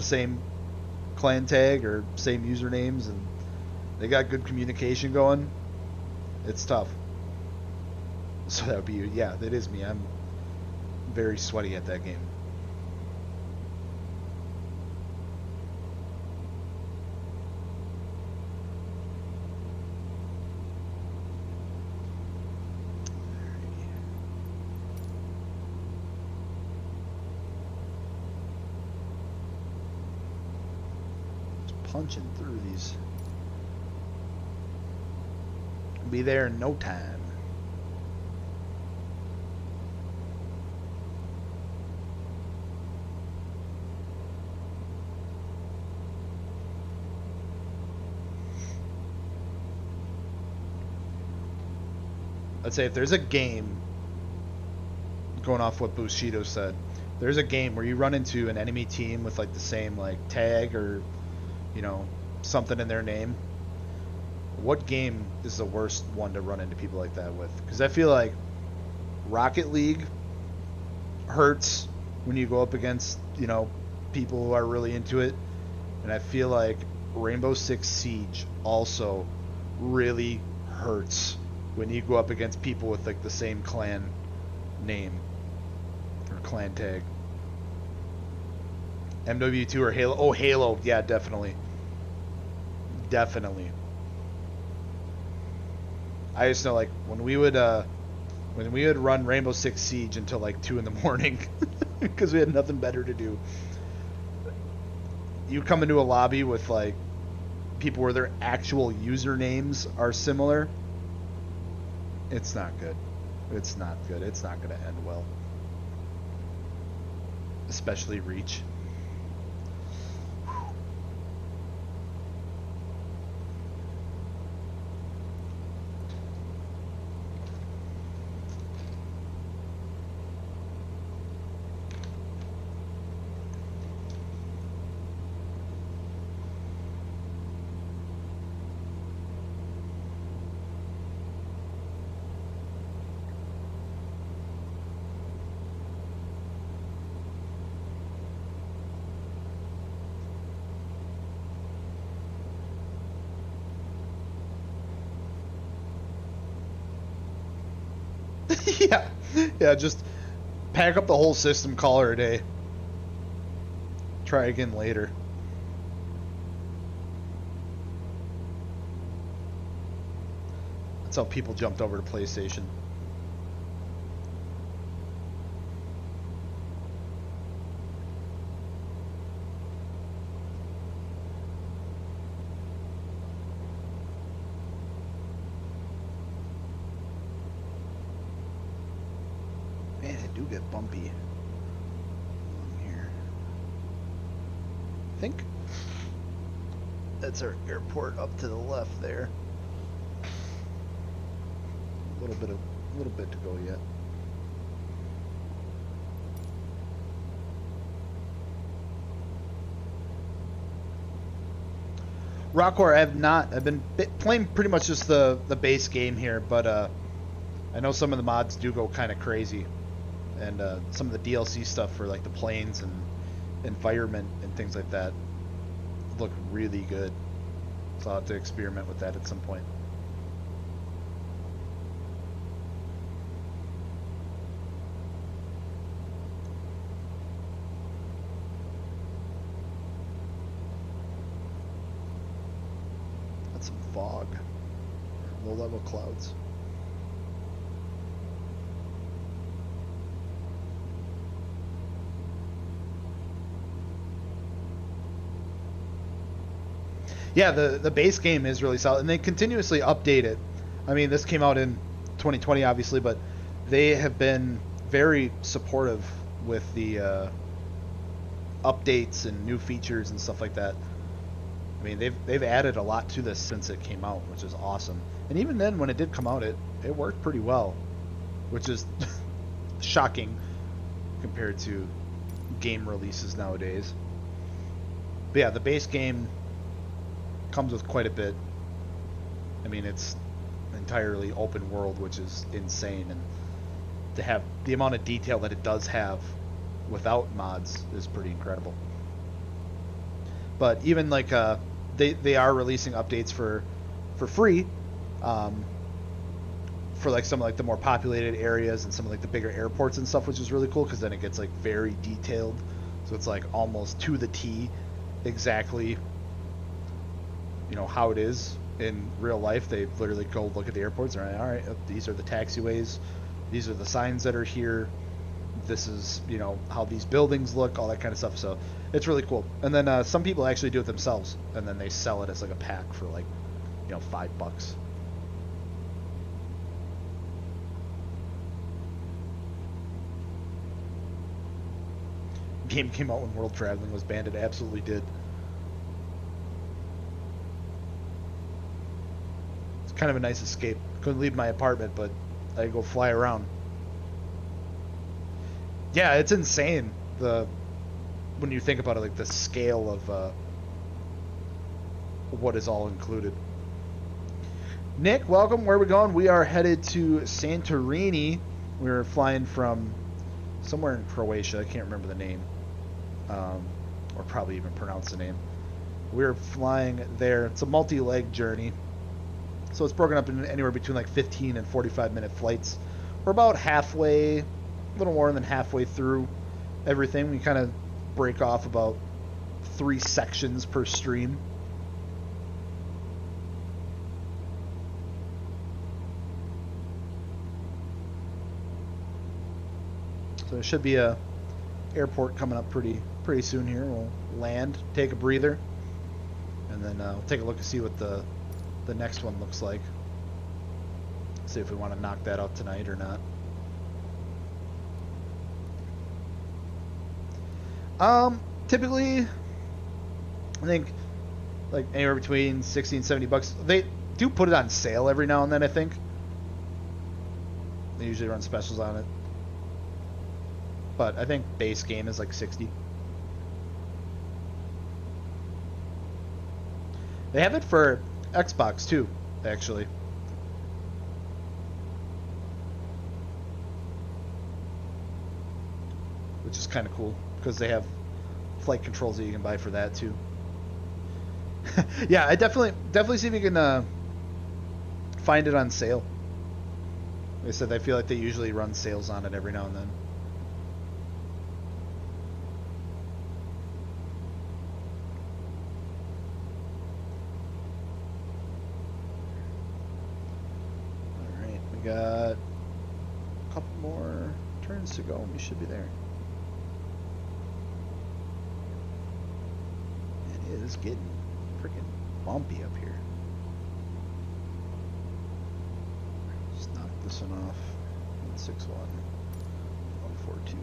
same clan tag or same usernames and they got good communication going, it's tough. So that would be, yeah, that is me. I'm very sweaty at that game. Punching through these. Be there in no time. Let's say if there's a game, going off what Bushido said, there's a game where you run into an enemy team with like the same like tag or, you know, something in their name. What game is the worst one to run into people like that with? Because I feel like Rocket League hurts when you go up against, you know, people who are really into it. And I feel like Rainbow Six Siege also really hurts when you go up against people with like the same clan name or clan tag. MW2 or Halo. Oh, Halo. Yeah, definitely. Definitely. I just know, like, when we would run Rainbow Six Siege until like 2 in the morning because we had nothing better to do. you come into a lobby with like people where their actual usernames are similar, it's not good. It's not good. It's not going to end well. Especially Reach. Yeah, yeah, just pack up the whole system, call her a day. Try again later. That's how people jumped over to PlayStation. Man, it do get bumpy along here. I think that's our airport up to the left there. A little bit to go yet. Rockcore, I've been playing pretty much just the base game here, but I know some of the mods do go kind of crazy, and some of the DLC stuff for like the planes and environment and things like that look really good. So I'll have to experiment with that at some point. That's some fog, low level clouds. Yeah, the base game is really solid, and they continuously update it. I mean, this came out in 2020, obviously, but they have been very supportive with the updates and new features and stuff like that. I mean, they've added a lot to this since it came out, which is awesome. And even then, when it did come out, it worked pretty well, which is shocking compared to game releases nowadays. But yeah, the base game comes with quite a bit. I mean, it's entirely open world, which is insane, and to have the amount of detail that it does have without mods is pretty incredible. But even like they are releasing updates for free for like some of like the more populated areas and some of like the bigger airports and stuff, which is really cool because then it gets like very detailed, so it's like almost to the T exactly, you know, how it is in real life. They literally go look at the airports and are like, all right, these are the taxiways, these are the signs that are here, this is, you know, how these buildings look, all that kind of stuff. So it's really cool. And then some people actually do it themselves, and then they sell it as like a pack for like, you know, $5. Game came out when world traveling was banned. It absolutely did. It's kind of a nice escape. Couldn't leave my apartment, but I go fly around. Yeah, it's insane. When you think about it, like the scale of what is all included. Nick, welcome. Where are we going? We are headed to Santorini. We're flying from somewhere in Croatia. I can't remember the name, or probably even pronounce the name. We're flying there. It's a multi-leg journey, so it's broken up in anywhere between like 15 and 45-minute flights. We're about halfway, a little more than halfway through everything. We kind of break off about 3 sections per stream. So there should be a airport coming up pretty pretty soon here. We'll land, take a breather, and then we'll take a look and see what the next one looks like. See if we want to knock that out tonight or not. Typically, I think like anywhere between 60 and 70 bucks. They do put it on sale every now and then, I think. They usually run specials on it. But I think base game is like 60. They have it for Xbox too, actually. Which is kind of cool, because they have flight controls that you can buy for that too. Yeah, I definitely see if you can find it on sale. Like I said, I feel like they usually run sales on it every now and then. Alright, we got a couple more turns to go and we should be there. It is getting freaking bumpy up here. Just knock this one off. 161, 142.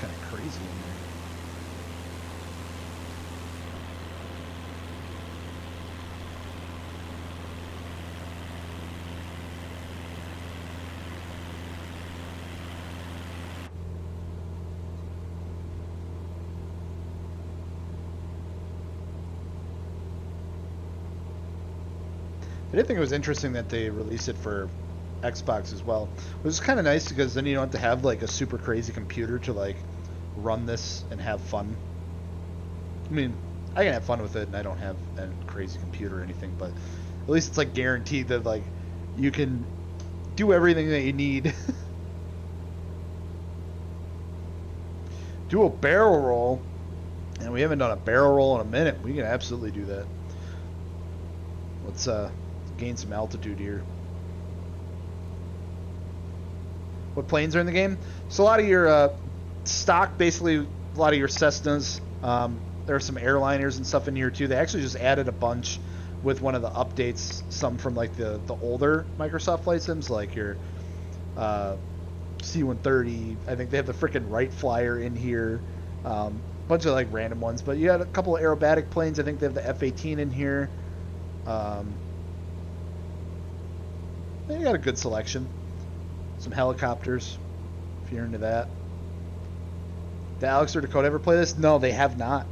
Kind of crazy in there. I did think it was interesting that they released it for Xbox as well. It was kind of nice because then you don't have to have like a super crazy computer to like run this and have fun. I mean, I can have fun with it and I don't have a crazy computer or anything, but at least it's like guaranteed that like you can do everything that you need. Do a barrel roll, and we haven't done a barrel roll in a minute. We can absolutely do that. Let's gain some altitude here. What planes are in the game? So a lot of your stock, basically a lot of your Cessnas. There are some airliners and stuff in here too. They actually just added a bunch with one of the updates. Some from like the older Microsoft flight sims, like your C-130. I think they have the freaking Wright Flyer in here. Bunch of like random ones, but you had a couple of aerobatic planes. I think they have the F-18 in here. You got a good selection. Some helicopters, if you're into that. Did Alex or Dakota ever play this? No, they have not.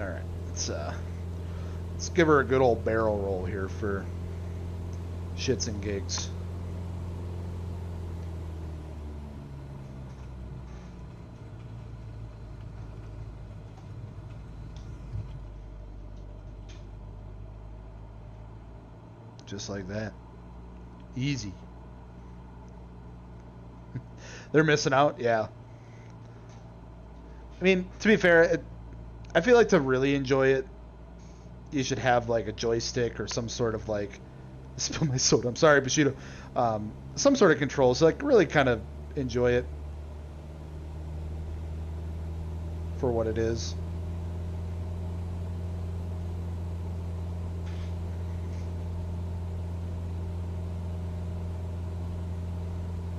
Alright, let's give her a good old barrel roll here for shits and gigs. Just like that. Easy. They're missing out? Yeah. I mean, to be fair, I feel like to really enjoy it, you should have like a joystick or some sort of like... Spill my soda. I'm sorry, Bushido. Some sort of control. So like really kind of enjoy it for what it is.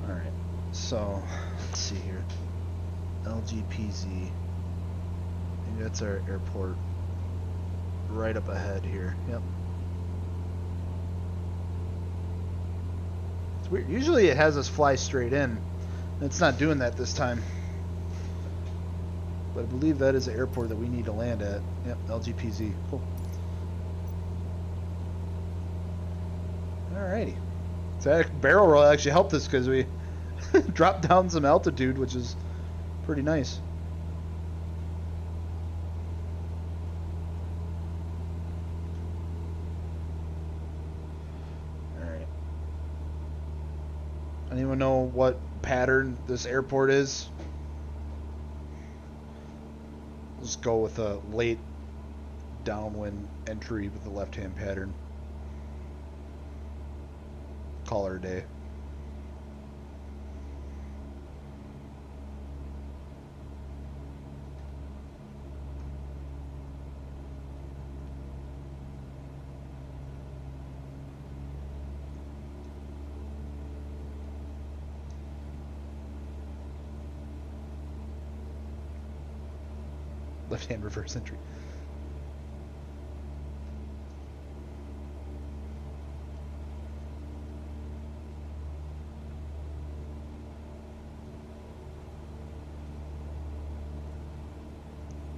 All right, so let's see here. LGPZ. Maybe that's our airport right up ahead here. Yep. It's weird. Usually it has us fly straight in. It's not doing that this time. But I believe that is the airport that we need to land at. Yep, LGPZ. Cool. Alrighty. So that barrel roll actually helped us because we dropped down some altitude, which is pretty nice. Alright. Anyone know what pattern this airport is? Let's go with a late downwind entry with the left-hand pattern. Call her a day. Left-hand reverse entry.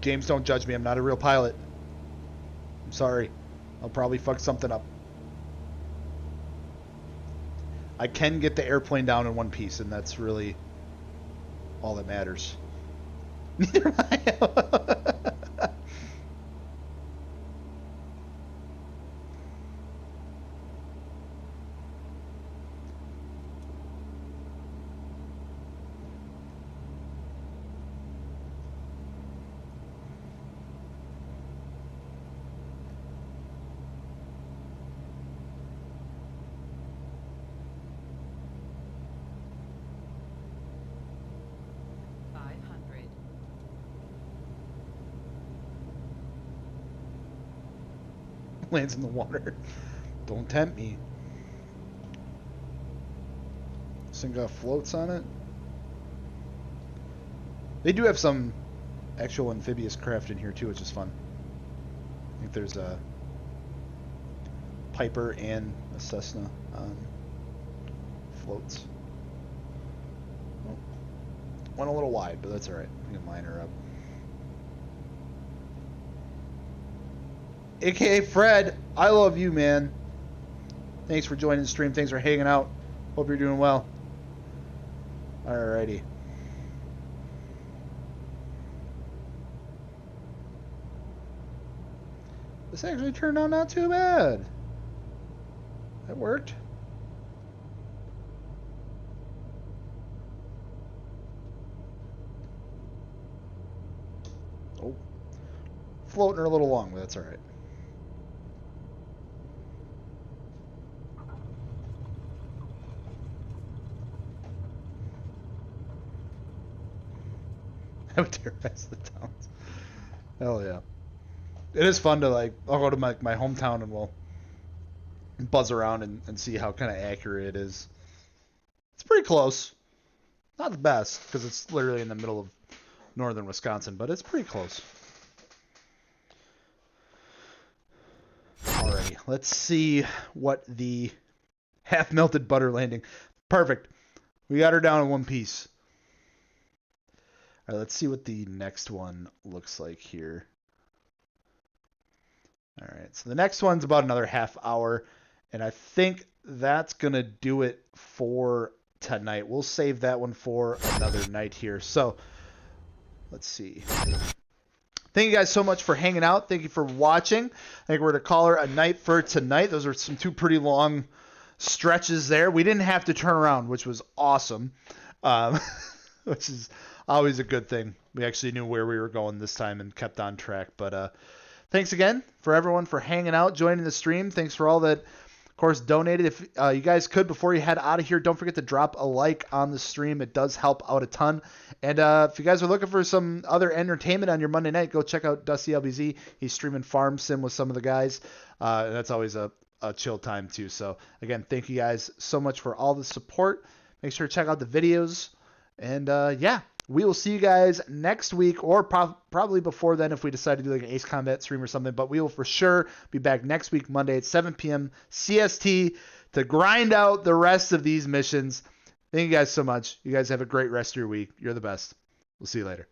James, don't judge me. I'm not a real pilot. I'm sorry. I'll probably fuck something up. I can get the airplane down in one piece, and that's really all that matters. Neither am I. Lands in the water. Don't tempt me. This thing got floats on it. They do have some actual amphibious craft in here too, which is fun. I think there's a Piper and a Cessna on floats. Oh, went a little wide, but that's alright. We can line her up. AKA Fred, I love you, man. Thanks for joining the stream. Thanks for hanging out. Hope you're doing well. Alrighty. This actually turned out not too bad. That worked. Oh. Floating her a little long, but that's alright. I would terrorize the towns. Hell yeah. It is fun to, like, I'll go to my hometown and we'll buzz around and see how kind of accurate it is. It's pretty close. Not the best, because it's literally in the middle of northern Wisconsin, but it's pretty close. Alrighty, let's see what the half-melted butter landing. Perfect. We got her down in one piece. All right, let's see what the next one looks like here. All right, so the next one's about another half hour, and I think that's going to do it for tonight. We'll save that one for another night here. So let's see. Thank you guys so much for hanging out. Thank you for watching. I think we're going to call her a night for tonight. Those are some two pretty long stretches there. We didn't have to turn around, which was awesome, which is always a good thing. We actually knew where we were going this time and kept on track. But thanks again for everyone for hanging out, joining the stream. Thanks for all that, of course, donated. If you guys could, before you head out of here, don't forget to drop a like on the stream. It does help out a ton. And if you guys are looking for some other entertainment on your Monday night, go check out Dusty LBZ. He's streaming Farm Sim with some of the guys. That's always a chill time too. So again, thank you guys so much for all the support. Make sure to check out the videos. And yeah, we will see you guys next week, or probably before then if we decide to do like an Ace Combat stream or something. But we will for sure be back next week, Monday at 7 p.m. CST to grind out the rest of these missions. Thank you guys so much. You guys have a great rest of your week. You're the best. We'll see you later.